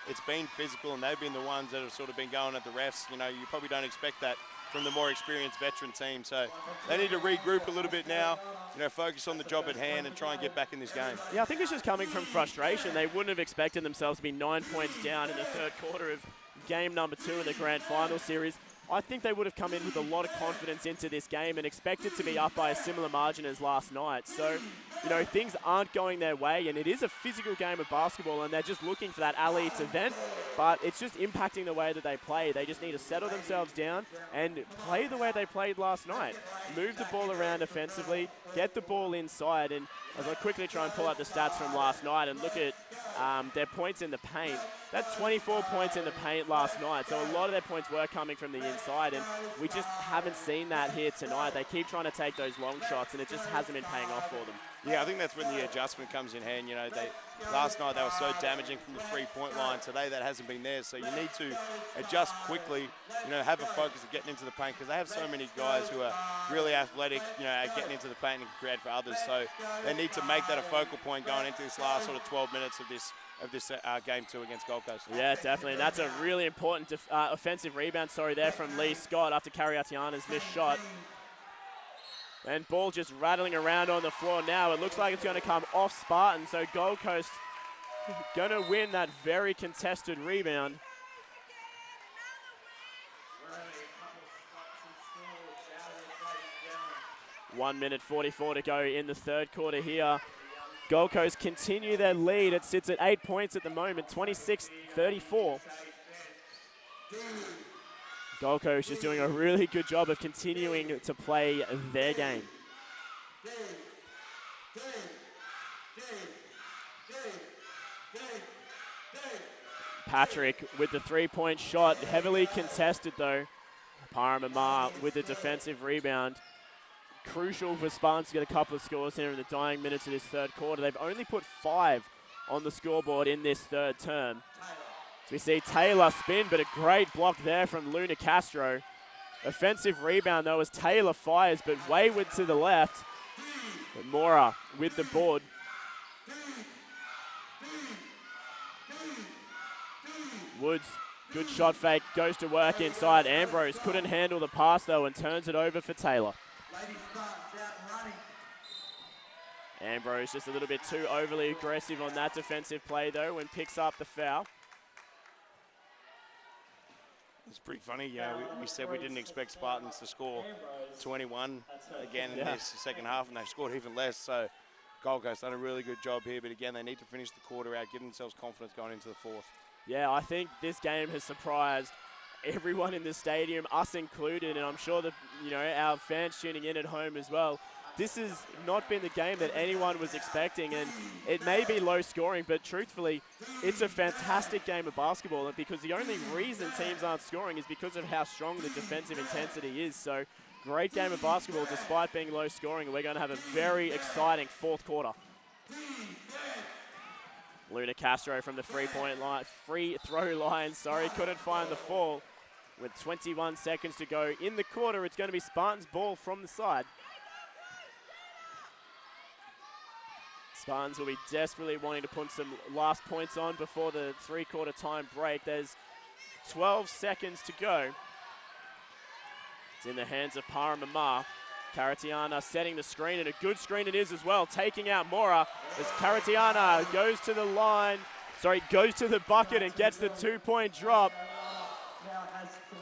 It's been physical, and they've been the ones that have sort of been going at the refs. You probably don't expect that from the more experienced veteran team. So they need to regroup a little bit now, focus on the job at hand and try and get back in this game. Yeah, I think it's just coming from frustration. They wouldn't have expected themselves to be 9 points down in the third quarter of game number 2 in the grand final series. I think they would have come in with a lot of confidence into this game and expected to be up by a similar margin as last night. So, things aren't going their way, and it is a physical game of basketball, and they're just looking for that Alex event, but it's just impacting the way that they play. They just need to settle themselves down and play the way they played last night. Move the ball around offensively, get the ball inside, and as I quickly try and pull out the stats from last night and look at their points in the paint, that's 24 points in the paint last night. So a lot of their points were coming from the inside, and we just haven't seen that here tonight. They keep trying to take those long shots, and it just hasn't been paying off for them. Yeah, I think that's when the adjustment comes in hand. Last night they were so damaging from the three-point line. Today that hasn't been there, so you need to adjust quickly. Have a focus of getting into the paint, because they have so many guys who are really athletic. At getting into the paint and can create for others. So they need to make that a focal point going into this last sort of 12 minutes of this game 2 against Gold Coast. Yeah, definitely. And that's a really important offensive rebound, there from Lee Scott after Karatiana's missed shot. And ball just rattling around on the floor now. It looks like it's going to come off Spartan, so Gold Coast going to win that very contested rebound. One minute 44 to go in the third quarter here. Gold Coast continue their lead. It sits at 8 points at the moment, 26-34. Gold Coast is doing a really good job of continuing to play their game. Patrick with the three-point shot, heavily contested though. Paramama with the defensive rebound. Crucial for Spartans to get a couple of scores here in the dying minutes of this third quarter. They've only put 5 on the scoreboard in this third term. So we see Taylor spin, but a great block there from Luna Castro. Offensive rebound though as Taylor fires, but wayward to the left. But Mora with the board. Woods, good shot fake, goes to work inside. Ambrose couldn't handle the pass though and turns it over for Taylor. Ambrose just a little bit too overly aggressive on that defensive play though and picks up the foul. It's pretty funny, you know, we said we didn't expect Spartans to score 21 again in this second half, and they've scored even less. So Gold Coast done a really good job here, but again, they need to finish the quarter out, give themselves confidence going into the fourth. Yeah, I think this game has surprised everyone in the stadium, us included, and I'm sure that, you know, our fans tuning in at home as well. This has not been the game that anyone was expecting, and it may be low scoring, but truthfully, it's a fantastic game of basketball, because the only reason teams aren't scoring is because of how strong the defensive intensity is. So great game of basketball despite being low scoring, and we're going to have a very exciting fourth quarter. Luna Castro from the free throw line, couldn't find the fall. With 21 seconds to go in the quarter, it's going to be Spartans ball from the side. Spartans will be desperately wanting to put some last points on before the three-quarter time break. There's 12 seconds to go. It's in the hands of Paramama. Karatiana setting the screen, and a good screen it is as well, taking out Mora as Karatiana goes to the line, goes to the bucket and gets the two-point drop.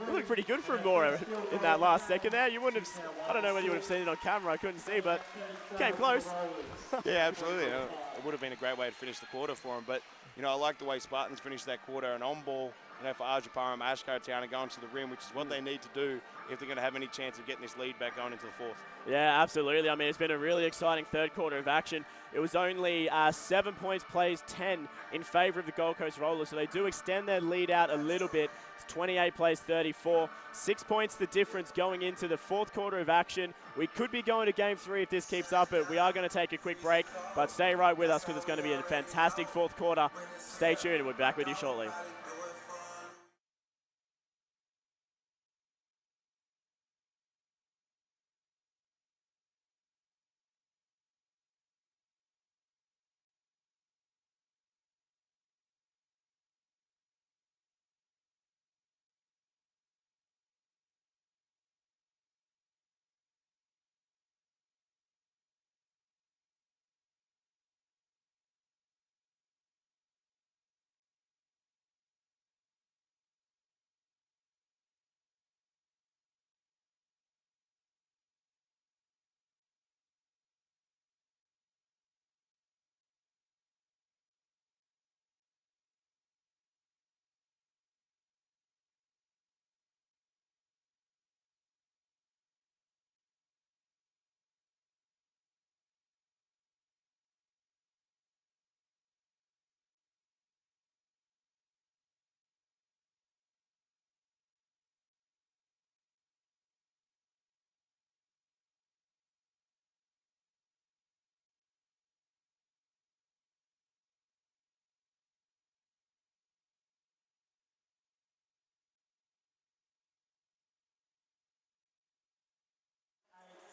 It looked pretty good for Mora in that last second there. You wouldn't have, I don't know whether you would have seen it on camera, I couldn't see, but came close. Yeah, absolutely. It would have been a great way to finish the quarter for him, but you know, I like the way Spartans finished that quarter, and on ball, you know, for Arjuparam, Ash Karatiana going to the rim, which is what they need to do if they're going to have any chance of getting this lead back going into the fourth. Yeah, absolutely. I mean, it's been a really exciting third quarter of action. It was only 7 points, plays 10 in favour of the Gold Coast Rollers, so they do extend their lead out a little bit. It's 28 plays 34. 6 points the difference going into the fourth quarter of action. We could be going to game 3 if this keeps up, but we are going to take a quick break. But stay right with us because it's going to be a fantastic fourth quarter. Stay tuned and we'll be back with you shortly.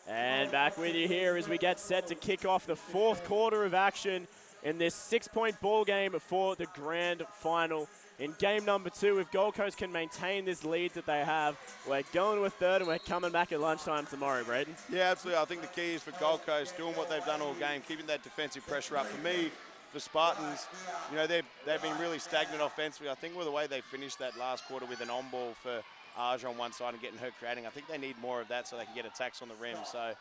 And back with you here as we get set to kick off the fourth quarter of action in this 6-point ball game for the grand final. In game number 2, if Gold Coast can maintain this lead that they have, we're going to a third and we're coming back at lunchtime tomorrow, Braden. Yeah, absolutely. I think the key is for Gold Coast doing what they've done all game, keeping that defensive pressure up. For me, for Spartans, you know, they've been really stagnant offensively. I think with the way they finished that last quarter with an on-ball for Arja on one side and getting her creating, I think they need more of that so they can get attacks on the rim. So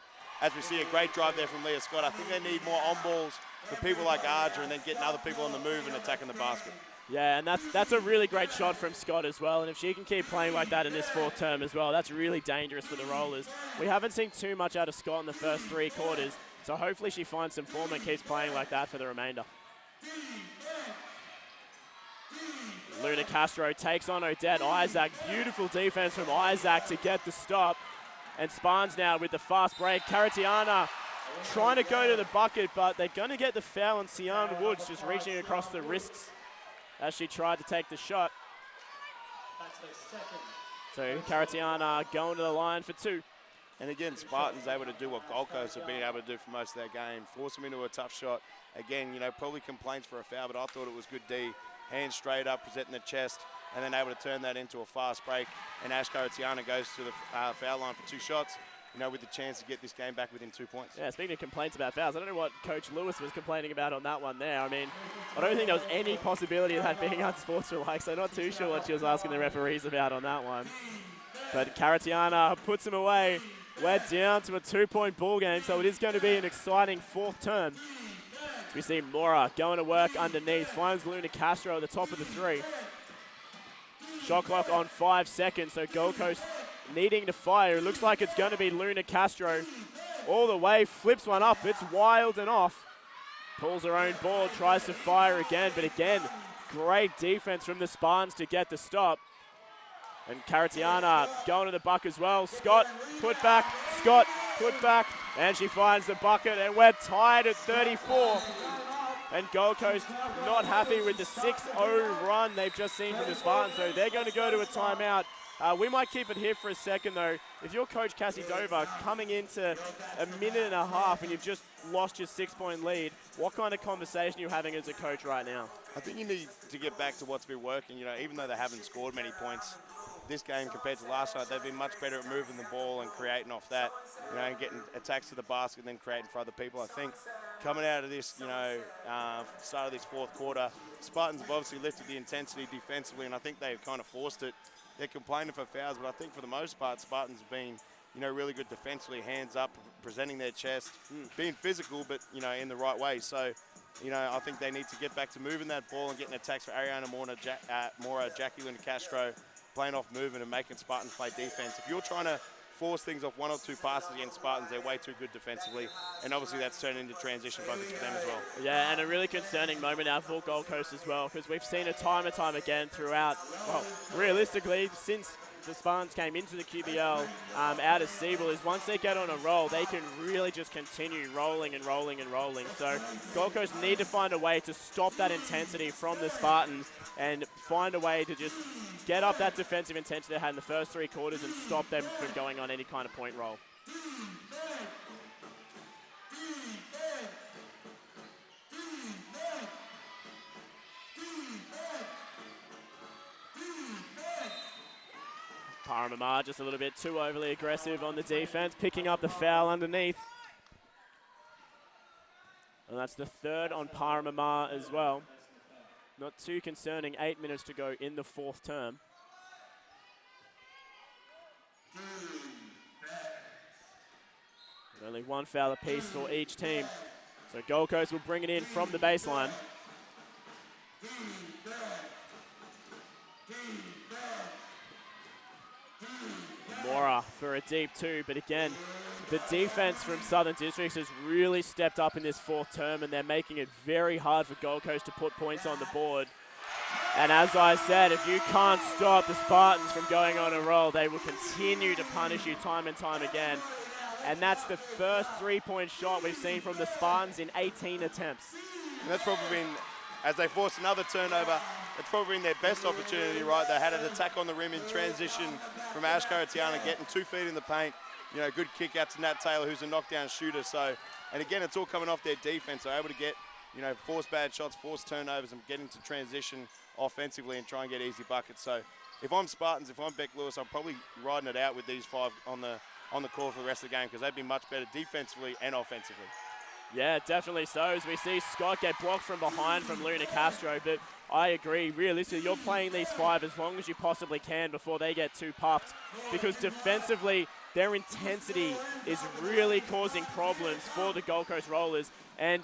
as we see a great drive there from Leah Scott, I think they need more on-balls for people like Arja and then getting other people on the move and attacking the basket. Yeah, and that's a really great shot from Scott as well. And if she can keep playing like that in this fourth term as well, that's really dangerous for the Rollers. We haven't seen too much out of Scott in the first 3 quarters, so hopefully she finds some form and keeps playing like that for the remainder. Luna Castro takes on Odette Isaac. Beautiful defense from Isaac to get the stop. And Spartans now with the fast break. Caratiana trying to go to the bucket, but they're going to get the foul on Sian Woods, just reaching across the wrists as she tried to take the shot. So Caratiana going to the line for 2. And again, Spartans able to do what Gold Coast have been able to do for most of their game, force them into a tough shot. Again, you know, probably complaints for a foul, but I thought it was good D. Hands straight up, presenting the chest, and then able to turn that into a fast break. And Ash Caratiana goes to the foul line for 2 shots, you know, with the chance to get this game back within 2 points. Yeah, speaking of complaints about fouls, I don't know what Coach Lewis was complaining about on that one there. I mean, I don't think there was any possibility of that being unsportsmanlike, so not too sure what she was asking the referees about on that one. But Caratiana puts him away. We're down to a 2-point ball game, so it is going to be an exciting 4th term. We see Mora going to work underneath, finds Luna Castro at the top of the 3. Shot clock on 5 seconds, so Gold Coast needing to fire. It looks like it's going to be Luna Castro all the way, flips one up. It's wild and off. Pulls her own ball, tries to fire again, but again, great defense from the Spartans to get the stop. And Caratiana going to the buck as well. Scott, put back, Scott, put back, and she finds the bucket, and we're tied at 34. And Gold Coast not happy with the 6-0 run they've just seen from the Spartans, so they're going to go to a timeout. We might keep it here for a second, though. If you're Coach Cassie Dover coming into a minute and a half and you've just lost your 6-point lead, what kind of conversation are you having as a coach right now? I think you need to get back to what's been working. You know, even though they haven't scored many points this game compared to last night, they've been much better at moving the ball and creating off that, you know, and getting attacks to the basket and then creating for other people. I think coming out of this, you know, start of this 4th quarter, Spartans have obviously lifted the intensity defensively, and I think they've kind of forced it. They're complaining for fouls, but I think for the most part, Spartans have been, you know, really good defensively, hands up, presenting their chest, being physical, but, you know, in the right way. So, you know, I think they need to get back to moving that ball and getting attacks for Ariana Mora, Jackie Luna Castro, playing off movement and making Spartans play defense. If you're trying to force things off 1 or 2 passes against Spartans, they're way too good defensively, and obviously that's turned into transition buckets for them as well. Yeah, and a really concerning moment now for Gold Coast as well, because we've seen it time and time again throughout, well, realistically, since the Spartans came into the QBL out of Siebel, is once they get on a roll, they can really just continue rolling and rolling and rolling. So Gold Coast need to find a way to stop that intensity from the Spartans and find a way to just get up that defensive intensity they had in the first 3 quarters and stop them from going on any kind of point roll. Paramamar just a little bit too overly aggressive on the defense, picking up the foul underneath. And that's the 3rd on Paramamar as well. Not too concerning, 8 minutes to go in the 4th term. And only 1 foul apiece for each team. So Gold Coast will bring it in from the baseline. Mora for a deep 2, but again, the defense from Southern Districts has really stepped up in this 4th term, and they're making it very hard for Gold Coast to put points on the board. And as I said, if you can't stop the Spartans from going on a roll, they will continue to punish you time and time again. And that's the first 3-point shot we've seen from the Spartans in 18 attempts. And that's probably been, as they force another turnover, it's probably been their best opportunity, right? They had an attack on the rim in transition from Ash Caratiana, getting 2 feet in the paint. You know, good kick out to Nat Taylor, who's a knockdown shooter. So, and again, it's all coming off their defense. They're able to get, you know, force bad shots, force turnovers, and get into transition offensively and try and get easy buckets. So, if I'm Spartans, if I'm Beck Lewis, I'm probably riding it out with these 5 on the court for the rest of the game, because they've been much better defensively and offensively. Yeah, definitely so, as we see Scott get blocked from behind from Luna Castro, but I agree, realistically, you're playing these 5 as long as you possibly can before they get too puffed, because defensively, their intensity is really causing problems for the Gold Coast Rollers, and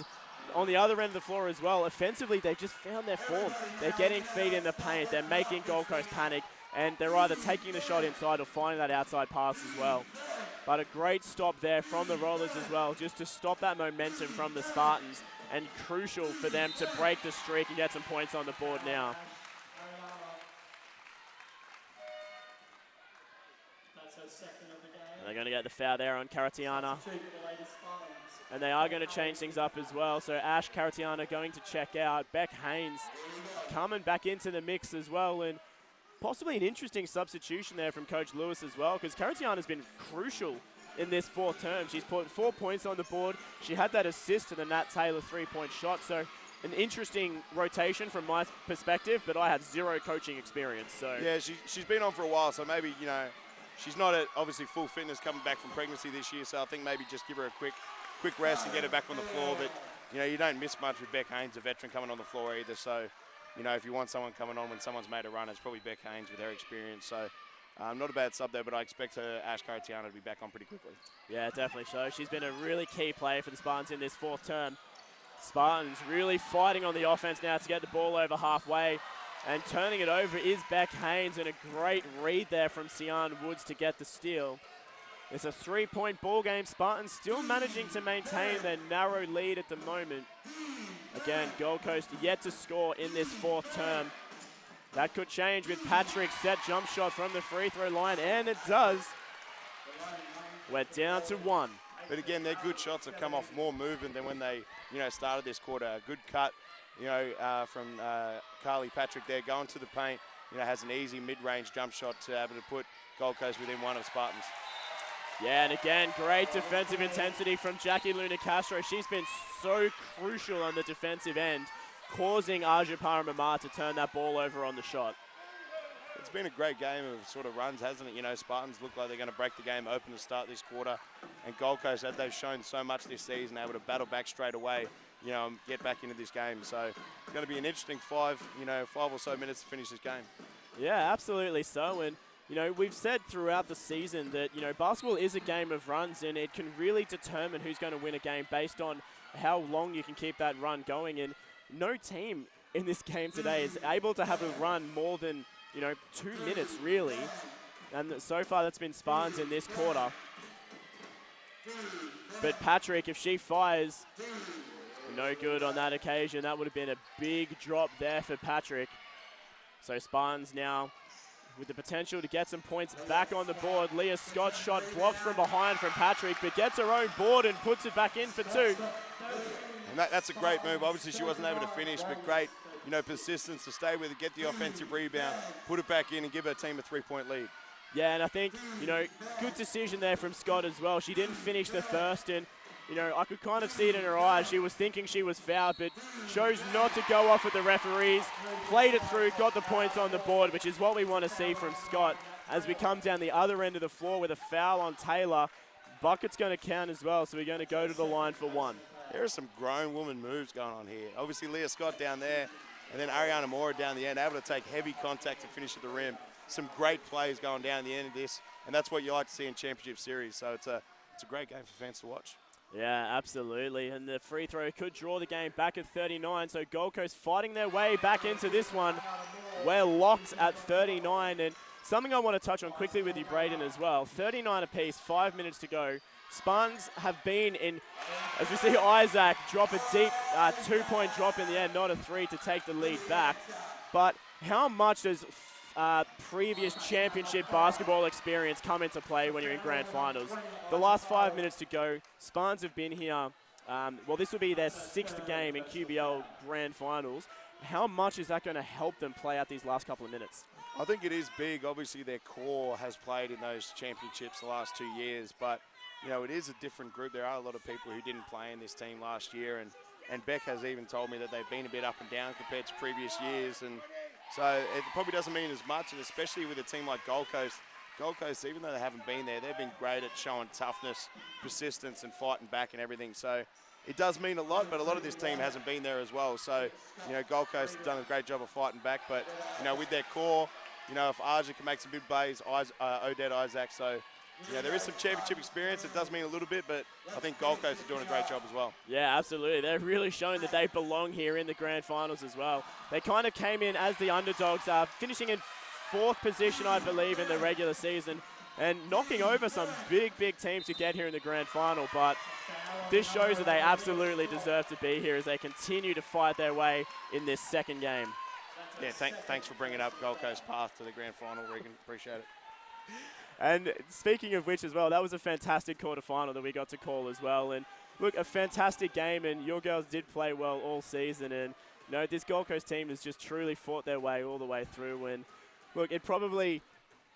on the other end of the floor as well, offensively, they've just found their form. They're getting feet in the paint, they're making Gold Coast panic, and they're either taking the shot inside or finding that outside pass as well. But a great stop there from the Rollers as well, just to stop that momentum from the Spartans, and crucial for them to break the streak and get some points on the board now. And they're going to get the foul there on Caratiana. And they are going to change things up as well. So Ash Caratiana going to check out. Beck Haynes coming back into the mix as well. And possibly an interesting substitution there from Coach Lewis as well, because Caratiana's been crucial in this fourth term. She's put 4 points on the board. She had that assist to the Nat Taylor 3-point shot. So an interesting rotation from my perspective, but I had zero coaching experience. So yeah, she's been on for a while, so maybe, you know, she's not at obviously full fitness coming back from pregnancy this year, so I think maybe just give her a quick rest and get her back on the floor. But, you know, you don't miss much with Beck Haynes, a veteran coming on the floor either. So, you know, if you want someone coming on when someone's made a run, it's probably Beck Haynes with her experience. So not a bad sub there, but I expect her, Ash Caratiana, to be back on pretty quickly. Yeah, definitely so. She's been a really key player for the Spartans in this fourth term. Spartans really fighting on the offense now to get the ball over halfway. And turning it over is Beck Haynes, and a great read there from Sian Woods to get the steal. It's a 3-point ball game. Spartans still managing to maintain their narrow lead at the moment. Again, Gold Coast yet to score in this fourth term. That could change with Patrick's set jump shot from the free throw line, and it does. We're down to 1. But again, their good shots have come off more movement than when they, you know, started this quarter. A good cut, you know, from Carly Patrick there, going to the paint. You know, has an easy mid-range jump shot to be able to put Gold Coast within 1 of Spartans. Yeah, and again, great defensive intensity from Jackie Luna Castro. She's been so crucial on the defensive end, causing Aja Paramama to turn that ball over on the shot. It's been a great game of sort of runs, hasn't it? You know, Spartans look like they're going to break the game open to start this quarter. And Gold Coast, that they've shown so much this season, able to battle back straight away, you know, and get back into this game. So it's going to be an interesting 5 or so minutes to finish this game. Yeah, absolutely so. And, you know, we've said throughout the season that, you know, basketball is a game of runs, and it can really determine who's going to win a game based on how long you can keep that run going. And no team in this game today is able to have a run more than, you know, 2 minutes, really. And so far, that's been Spartans in this quarter. But Patrick, if she fires, no good on that occasion. That would have been a big drop there for Patrick. So Spartans now with the potential to get some points back on the board. Leah Scott's shot blocked from behind from Patrick, but gets her own board and puts it back in for 2. And that's a great move. Obviously, she wasn't able to finish, but great, you know, persistence to stay with it, get the offensive rebound, put it back in, and give her team a 3-point lead. Yeah, and I think, you know, good decision there from Scott as well. She didn't finish the first, and, you know, I could kind of see it in her eyes. She was thinking she was fouled, but chose not to go off with the referees, played it through, got the points on the board, which is what we want to see from Scott as we come down the other end of the floor with a foul on Taylor. Bucket's going to count as well, so we're going to go to the line for 1. There are some grown woman moves going on here. Obviously, Leah Scott down there, and then Ariana Mora down the end, able to take heavy contact and finish at the rim. Some great plays going down the end of this, and that's what you like to see in championship series. So it's a great game for fans to watch. Yeah, absolutely. And the free throw could draw the game back at 39. So Gold Coast fighting their way back into this one. We're locked at 39. And something I want to touch on quickly with you, Braden, as well. 39 apiece, 5 minutes to go. Spartans have been in, as we see Isaac drop a deep 2-point drop in the end, not a 3 to take the lead back. But how much does previous championship basketball experience come into play when you're in grand finals? The last 5 minutes to go, Spartans have been here. Well, this will be their 6th game in QBL grand finals. How much is that going to help them play out these last couple of minutes? I think it is big. Obviously, their core has played in those championships the last 2 years, but you know, it is a different group. There are a lot of people who didn't play in this team last year, and Beck has even told me that they've been a bit up and down compared to previous years, and so it probably doesn't mean as much, and especially with a team like Gold Coast. Gold Coast, even though they haven't been there, they've been great at showing toughness, persistence, and fighting back and everything. So it does mean a lot, but a lot of this team hasn't been there as well. So, you know, Gold Coast have done a great job of fighting back, but, you know, with their core, you know, if Aja can make some big plays, Odette Isaac, so, you know, there is some championship experience. It does mean a little bit, but I think Gold Coast are doing a great job as well. Yeah, absolutely. They're really showing that they belong here in the grand finals as well. They kind of came in as the underdogs, finishing in 4th position, I believe, in the regular season, and knocking over some big teams to get here in the grand final. But this shows that they absolutely deserve to be here as they continue to fight their way in this second game. Yeah, thanks for bringing up Gold Coast path to the grand final, Regan. Appreciate it. And speaking of which as well, that was a fantastic quarterfinal that we got to call as well. And look, a fantastic game, and your girls did play well all season. And you know, this Gold Coast team has just truly fought their way all the way through. And look, it probably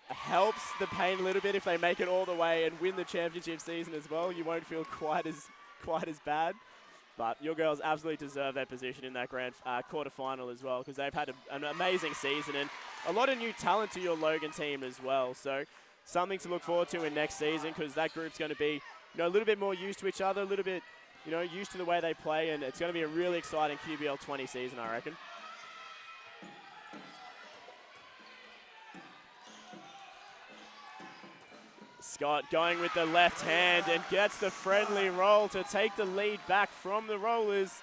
helps the pain a little bit if they make it all the way and win the championship season as well. You won't feel quite as bad. But your girls absolutely deserve their position in that grand quarterfinal as well, because they've had an amazing season and a lot of new talent to your Logan team as well. So something to look forward to in next season, because that group's going to be, you know, a little bit more used to each other, a little bit, you know, used to the way they play, and it's going to be a really exciting QBL 20 season, I reckon. Scott going with the left hand and gets the friendly roll to take the lead back from the Rollers.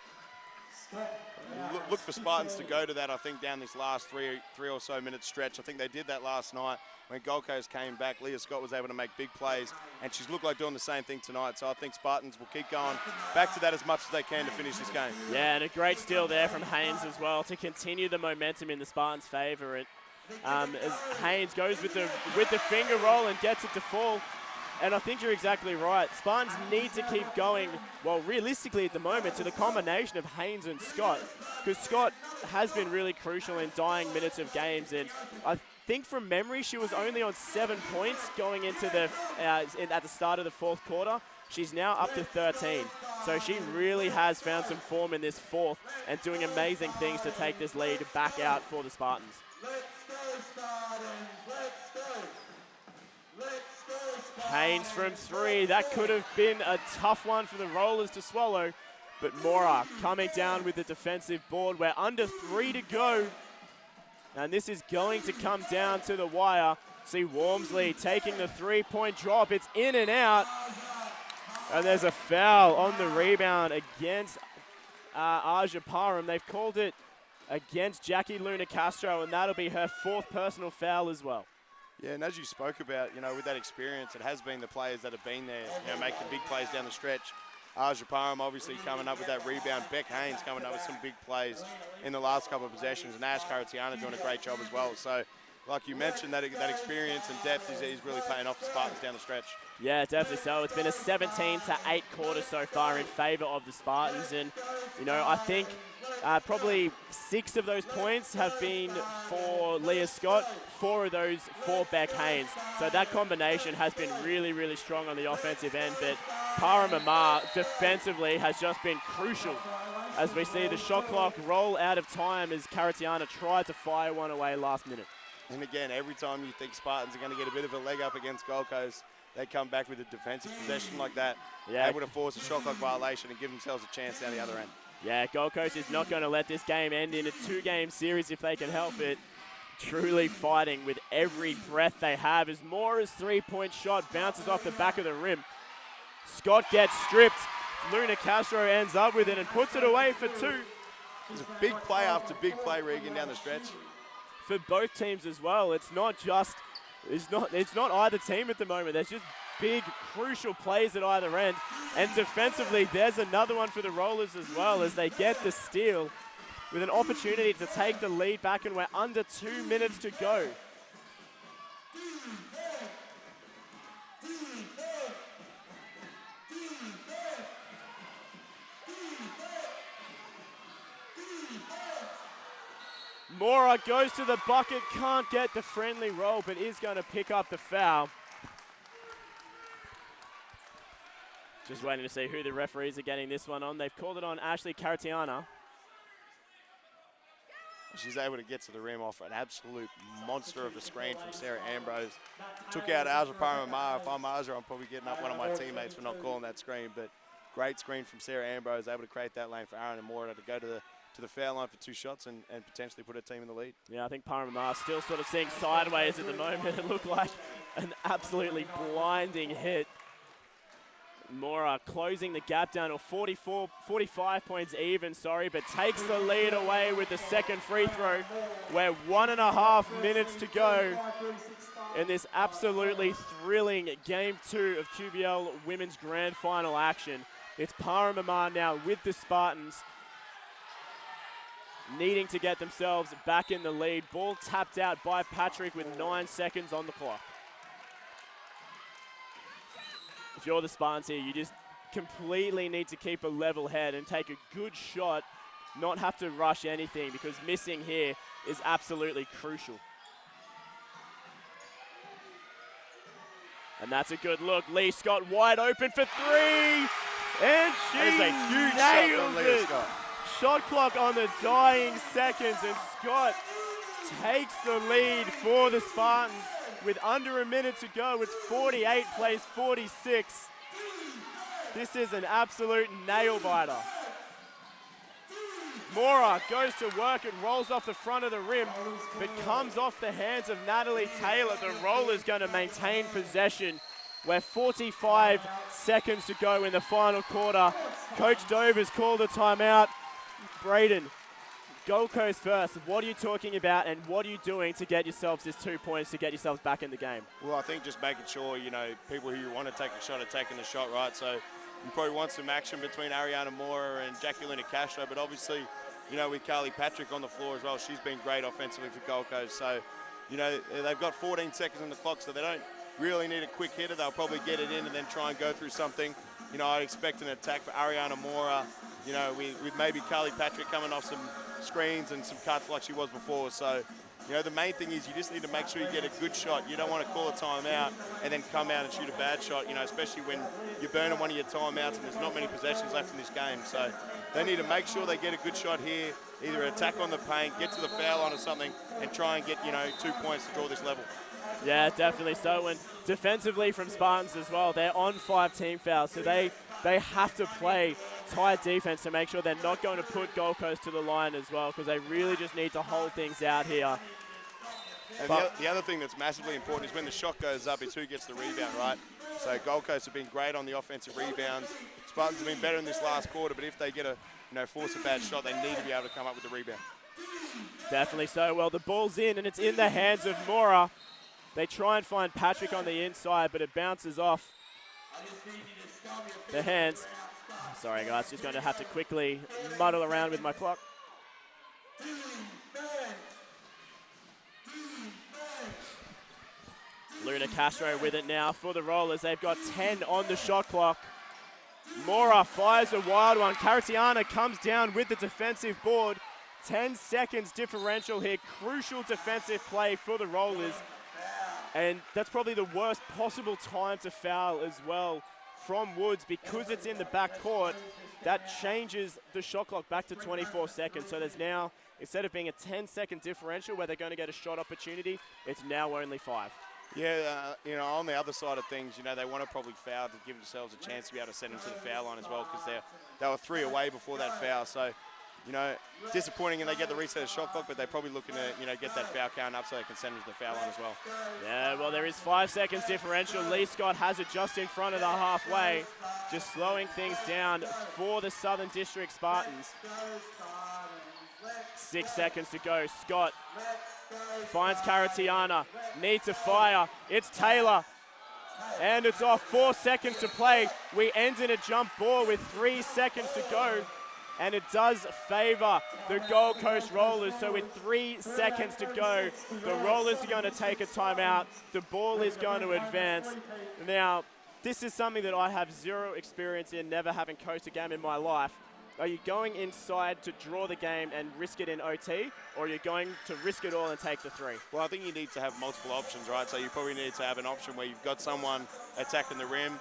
Look for Spartans to go to that, I think, down this last three or so minute stretch. I think they did that last night when Gold Coast came back. Leah Scott was able to make big plays, and she's looked like doing the same thing tonight. So I think Spartans will keep going back to that as much as they can to finish this game. Yeah, and a great steal there from Haynes as well to continue the momentum in the Spartans' favour. As Haynes goes with the finger roll and gets it to fall. And I think you're exactly right. Spartans need to keep going, well, realistically at the moment, to the combination of Haynes and Scott, because Scott has been really crucial in dying minutes of games. And I think from memory, she was only on 7 points going into at the start of the fourth quarter. She's now up to 13. So she really has found some form in this fourth and doing amazing things to take this lead back out for the Spartans. Haynes from 3, that could have been a tough one for the Rollers to swallow, but Mora coming down with the defensive board. We're under 3 to go, and this is going to come down to the wire. See Wormsley taking the 3-point drop. It's in and out, and there's a foul on the rebound against Aja Parham. They've called it against Jackie Luna Castro, and that'll be her 4th personal foul as well. Yeah, and as you spoke about, you know, with that experience, it has been the players that have been there, you know, making big plays down the stretch. Aja Parham obviously coming up with that rebound. Beck Haynes coming up with some big plays in the last couple of possessions, and Ash Karatiana doing a great job as well. So, like you mentioned, that experience and depth is really paying off the Spartans down the stretch. Yeah, definitely so. It's been a 17-8 quarter so far in favour of the Spartans, and, you know, I think probably 6 of those points have been for Leah Scott, 4 of those for Beck Haynes. So that combination has been really, really strong on the offensive end, but Parham Amar defensively has just been crucial as we see the shot clock roll out of time as Karatiana tried to fire one away last minute. And again, every time you think Spartans are going to get a bit of a leg up against Gold Coast, they come back with a defensive possession like that, able to force a shot clock violation and give themselves a chance down the other end. Yeah, Gold Coast is not going to let this game end in a 2-game series if they can help it. Truly fighting with every breath they have as Mora's 3-point shot bounces off the back of the rim. Scott gets stripped. Luna Castro ends up with it and puts it away for 2. It's a big play after big play, Regan, down the stretch. For both teams as well. It's not either team at the moment. There's just big, crucial plays at either end. And defensively, there's another one for the Rollers as well as they get the steal with an opportunity to take the lead back, and we're under 2 minutes to go. Mora goes to the bucket, can't get the friendly roll, but is going to pick up the foul. Just waiting to see who the referees are getting this one on. They've called it on Ashley Karatiana. She's able to get to the rim off an absolute monster of a screen from Sarah Ambrose. Took out Aja Paramamar. If I'm Aja, I'm probably getting up one of my teammates for not calling that screen, but great screen from Sarah Ambrose, able to create that lane for Aaron and Mora to go to the foul line for 2 shots and potentially put her team in the lead. Yeah, I think Paramamar still sort of seeing sideways at the moment. It looked like an absolutely blinding hit. Mora closing the gap down to 45 points even, but takes the lead away with the second free throw. We're 1.5 minutes to go in this absolutely thrilling Game 2 of QBL Women's Grand Final action. It's Paramamar now with the Spartans, needing to get themselves back in the lead. Ball tapped out by Patrick with 9 seconds on the clock. if you're the Spartans here, you just completely need to keep a level head and take a good shot, not have to rush anything, because missing here is absolutely crucial. And that's a good look. Lee Scott wide open for three. And she a huge nails shot from Leah it. Scott. Shot clock on the dying seconds, and Scott takes the lead for the Spartans with under a minute to go. It's 48 plays 46. This is an absolute nail biter. Mora goes to work and rolls off the front of the rim, but comes off the hands of Natalie Taylor. The roller's going to maintain possession. We're 45 seconds to go in the final quarter. Coach Dover's called a timeout. Braden, Gold Coast first. What are you talking about, and what are you doing to get yourselves this 2 points to get yourselves back in the game? Well, I think just making sure, people who want to take a shot are taking the shot, right? So you probably want some action between Ariana Mora and Jacqueline Castro, but obviously, with Carly Patrick on the floor as well, she's been great offensively for Gold Coast. So, they've got 14 seconds on the clock, so they don't really need a quick hitter. They'll probably get it in and then try and go through something. I'd expect an attack for Ariana Mora, with maybe Carly Patrick coming off some screens and some cuts like she was before. So, the main thing is you just need to make sure you get a good shot. You don't want to call a timeout and then come out and shoot a bad shot, especially when you're burning one of your timeouts and there's not many possessions left in this game. So they need to make sure they get a good shot here, either attack on the paint, get to the foul line or something, and try and get, 2 points to draw this level. Yeah, definitely so. And defensively from Spartans as well, they're on 5 team fouls, so they have to play tight defense to make sure they're not going to put Gold Coast to the line as well, because they really just need to hold things out here. And the other thing that's massively important is when the shot goes up, it's who gets the rebound, right? So Gold Coast have been great on the offensive rebounds. Spartans have been better in this last quarter, but if they get force a bad shot, they need to be able to come up with the rebound. Definitely so. Well, the ball's in, and it's in the hands of Mora. They try and find Patrick on the inside, but it bounces off the hands. Sorry, guys, just going to have to quickly muddle around with my clock. Luna Castro with it now for the Rollers. They've got 10 on the shot clock. Mora fires a wild one. Caratiana comes down with the defensive board. 10 seconds differential here. Crucial defensive play for the Rollers. And that's probably the worst possible time to foul as well from Woods, because it's in the backcourt. That changes the shot clock back to 24 seconds. So there's now, instead of being a 10-second differential where they're going to get a shot opportunity, it's now only 5. Yeah, on the other side of things, they want to probably foul to give themselves a chance to be able to send them to the foul line as well, because they were 3 away before that foul. So, disappointing, and they get the reset of shot clock, but they're probably looking to, get that foul count up so they can send them to the foul line as well. Yeah, well, there is 5 seconds differential. Lee Scott has it just in front of the halfway, just slowing things down for the Southern District Spartans. 6 seconds to go. Scott finds Caratiana, needs to fire. It's Taylor, and it's off. 4 seconds to play. We end in a jump ball with 3 seconds to go, and it does favor the Gold Coast Rollers. So with 3 seconds to go, the Rollers are going to take a timeout. The ball is going to advance. Now, this is something that I have zero experience in, never having coached a game in my life. Are you going inside to draw the game and risk it in OT, or are you going to risk it all and take the 3? Well, I think you need to have multiple options, right? So you probably need to have an option where you've got someone attacking the rim,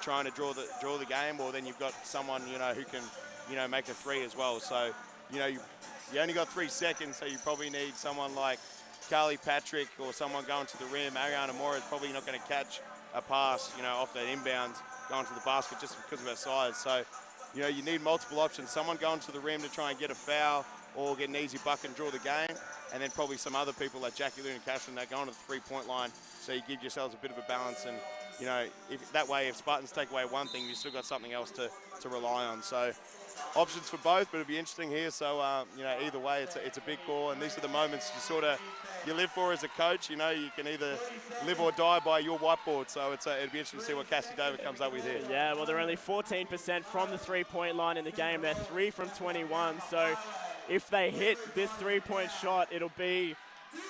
trying to draw the game, or then you've got someone, who can, make a 3 as well. So, you only got 3 seconds, so you probably need someone like Carly Patrick or someone going to the rim. Ariana Mora is probably not going to catch a pass, off that inbound going to the basket just because of her size. So, you need multiple options. Someone going to the rim to try and get a foul or get an easy bucket and draw the game, and then probably some other people like Jackie Luna Cashman that go on to the 3-point line, so you give yourselves a bit of a balance. And, if Spartans take away one thing, you've still got something else to rely on. So options for both, but it'll be interesting here. So, either way, it's a big call, and these are the moments you live for as a coach. You can either live or die by your whiteboard. So it'll be interesting to see what Cassie Dover comes up with here. Yeah, well, they're only 14% from the 3-point line in the game. They're 3 from 21. So if they hit this 3-point shot, it'll be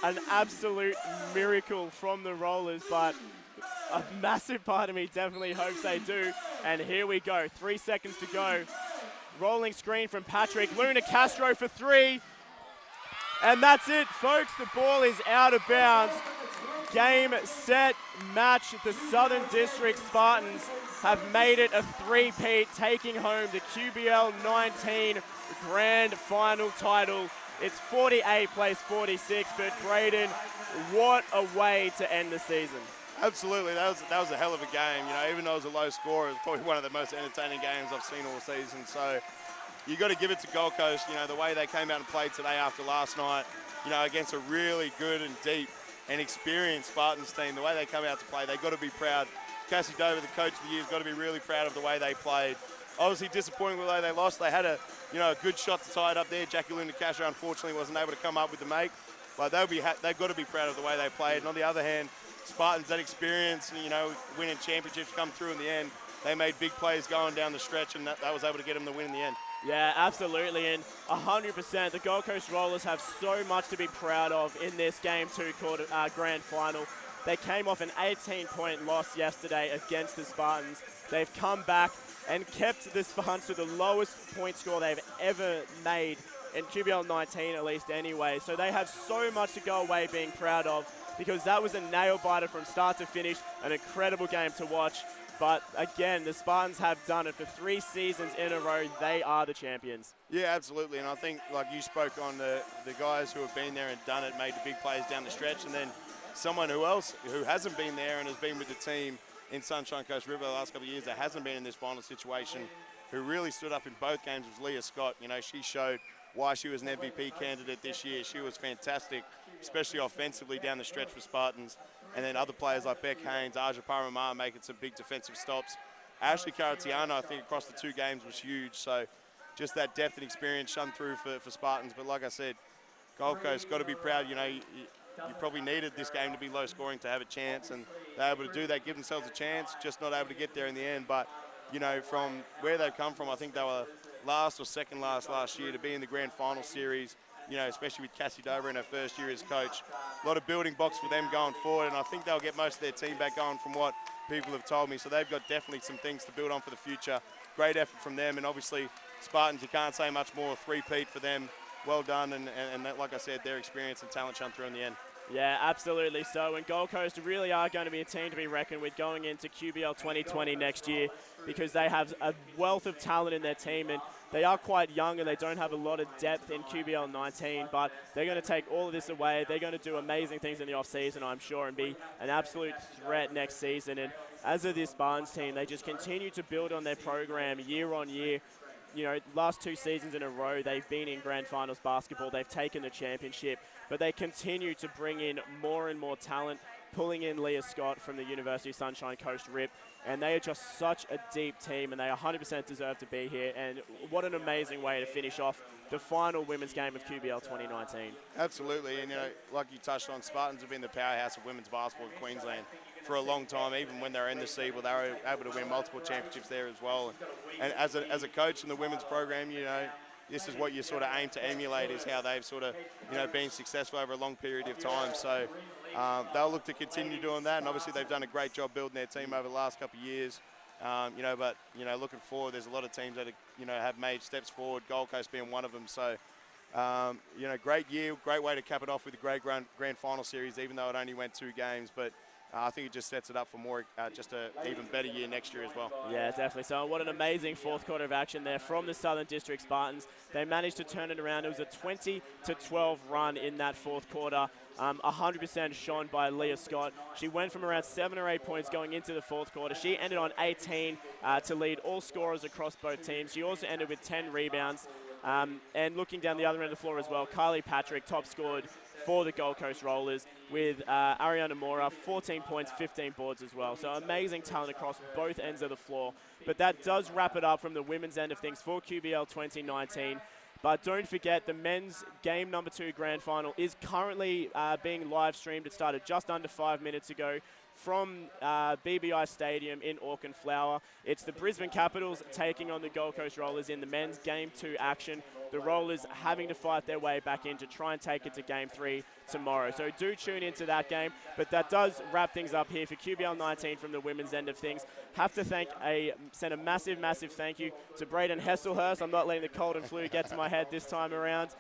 an absolute miracle from the Rollers. But A massive part of me definitely hopes they do. And here we go, 3 seconds to go. Rolling screen from Patrick. Luna Castro for 3. And that's it, folks. The ball is out of bounds. Game, set, match. The Southern District Spartans have made it a three-peat, taking home the QBL 19 Grand Final title. It's 48 plays 46, but Braden, what a way to end the season. Absolutely, that was a hell of a game. You know, even though it was a low score, it was probably one of the most entertaining games I've seen all season. So you got to give it to Gold Coast. You know, the way they came out and played today after last night, you know, against a really good and deep and experienced Spartans team, the way they come out to play, they've got to be proud. Cassie Dover, the coach of the year, has got to be really proud of the way they played. Obviously disappointing with the way they lost. They had a good shot to tie it up there. Jackie Luna Castro unfortunately wasn't able to come up with the make, but they've got to be proud of the way they played. And on the other hand, Spartans, that experience, you know, winning championships come through in the end. They made big plays going down the stretch, and that was able to get them the win in the end. Yeah, absolutely, and 100%. The Gold Coast Rollers have so much to be proud of in this Game 2 Grand Final. They came off an 18-point loss yesterday against the Spartans. They've come back and kept the Spartans to the lowest point score they've ever made in QBL 19, at least anyway. So they have so much to go away being proud of, because that was a nail-biter from start to finish, an incredible game to watch. But again, the Spartans have done it for 3 seasons in a row. They are the champions. Yeah, absolutely. And I think, like you spoke on, the guys who have been there and done it, made the big plays down the stretch. And then someone who hasn't been there and has been with the team in Sunshine Coast River the last couple of years that hasn't been in this final situation, who really stood up in both games, was Leah Scott. You know, she showed why she was an MVP candidate this year. She was fantastic, especially offensively down the stretch for Spartans. And then other players like Beck Haynes, Aja Paramar making some big defensive stops. Ashley Caratiano, I think, across the 2 games was huge. So just that depth and experience shone through for Spartans. But like I said, Gold Coast got to be proud. You know, you probably needed this game to be low scoring to have a chance, and they're able to do that, give themselves a chance, just not able to get there in the end. But, you know, from where they've come from, I think they were last or second last year, to be in the Grand Final series, you know, especially with Cassie Dover in her first year as coach. A lot of building blocks for them going forward, and I think they'll get most of their team back going from what people have told me. So they've got definitely some things to build on for the future. Great effort from them, and obviously Spartans, you can't say much more. 3-peat for them. Well done, and that, like I said, their experience and talent shone through in the end. Yeah, absolutely so. And Gold Coast really are going to be a team to be reckoned with going into QBL 2020 next year, because they have a wealth of talent in their team, and they are quite young and they don't have a lot of depth in QBL 19, but they're going to take all of this away. They're going to do amazing things in the off-season, I'm sure, and be an absolute threat next season. And as of this Spartans team, they just continue to build on their program year on year. You know, last 2 seasons in a row, they've been in Grand Finals basketball. They've taken the championship, but they continue to bring in more and more talent, pulling in Leah Scott from the University of Sunshine Coast RIP. And they are just such a deep team, and they 100% deserve to be here. And what an amazing way to finish off the final women's game of QBL 2019. Absolutely, and you know, like you touched on, Spartans have been the powerhouse of women's basketball in Queensland for a long time. Even when they were in the Seaboard, they were able to win multiple championships there as well. And as a coach in the women's program, you know, this is what you sort of aim to emulate, is how they've sort of, you know, been successful over a long period of time. So they'll look to continue doing that, and obviously they've done a great job building their team over the last couple of years. You know, but, you know, looking forward, there's a lot of teams that, you know, have made steps forward, Gold Coast being one of them. So, you know, great year, great way to cap it off with a great grand final series, even though it only went 2 games. But I think it just sets it up for more, just an even better year next year as well. Yeah, definitely. So what an amazing 4th quarter of action there from the Southern District Spartans. They managed to turn it around. It was a 20-12 run in that 4th quarter. 100% shone by Leah Scott. She went from around 7 or 8 points going into the 4th quarter. She ended on 18 to lead all scorers across both teams. She also ended with 10 rebounds. And looking down the other end of the floor as well, Kylie Patrick top scored for the Gold Coast Rollers, with Ariana Mora 14 points, 15 boards as well. So amazing talent across both ends of the floor. But that does wrap it up from the women's end of things for QBL 2019. But don't forget, the men's game number 2 grand final is currently being live streamed. It started just under 5 minutes ago from BBI Stadium in Auckland Flower. It's the Brisbane Capitals taking on the Gold Coast Rollers in the men's game 2 action. The Rollers having to fight their way back in to try and take it to game 3 tomorrow. So do tune into that game. But that does wrap things up here for QBL 19 from the women's end of things. Have to send a massive, massive thank you to Braden Hesselhurst. I'm not letting the cold and flu get to my head this time around.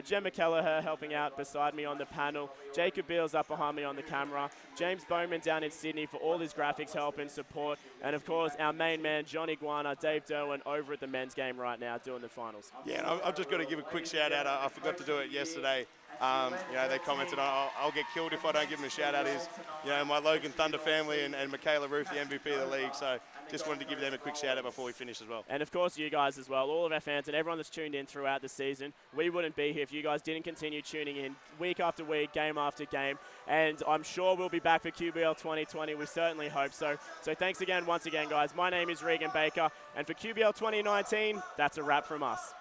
Gemma Kelleher helping out beside me on the panel. Jacob Beals up behind me on the camera. James Bowman down in Sydney for all his graphics help and support. And of course, our main man, John Iguana, Dave Derwin, over at the men's game right now doing the finals. Yeah, and I've just got to give a quick shout out. I forgot to do it yesterday. You know, they commented on, I'll get killed if I don't give them a shout out, is, you know, my Logan Thunder family and Michaela Roof, the MVP of the league. So just wanted to give them a quick shout out before we finish as well. And of course, you guys as well, all of our fans and everyone that's tuned in throughout the season. We wouldn't be here if you guys didn't continue tuning in week after week, game after game. And I'm sure we'll be back for QBL 2020. We certainly hope so. So thanks again, once again, guys. My name is Regan Baker. And for QBL 2019, that's a wrap from us.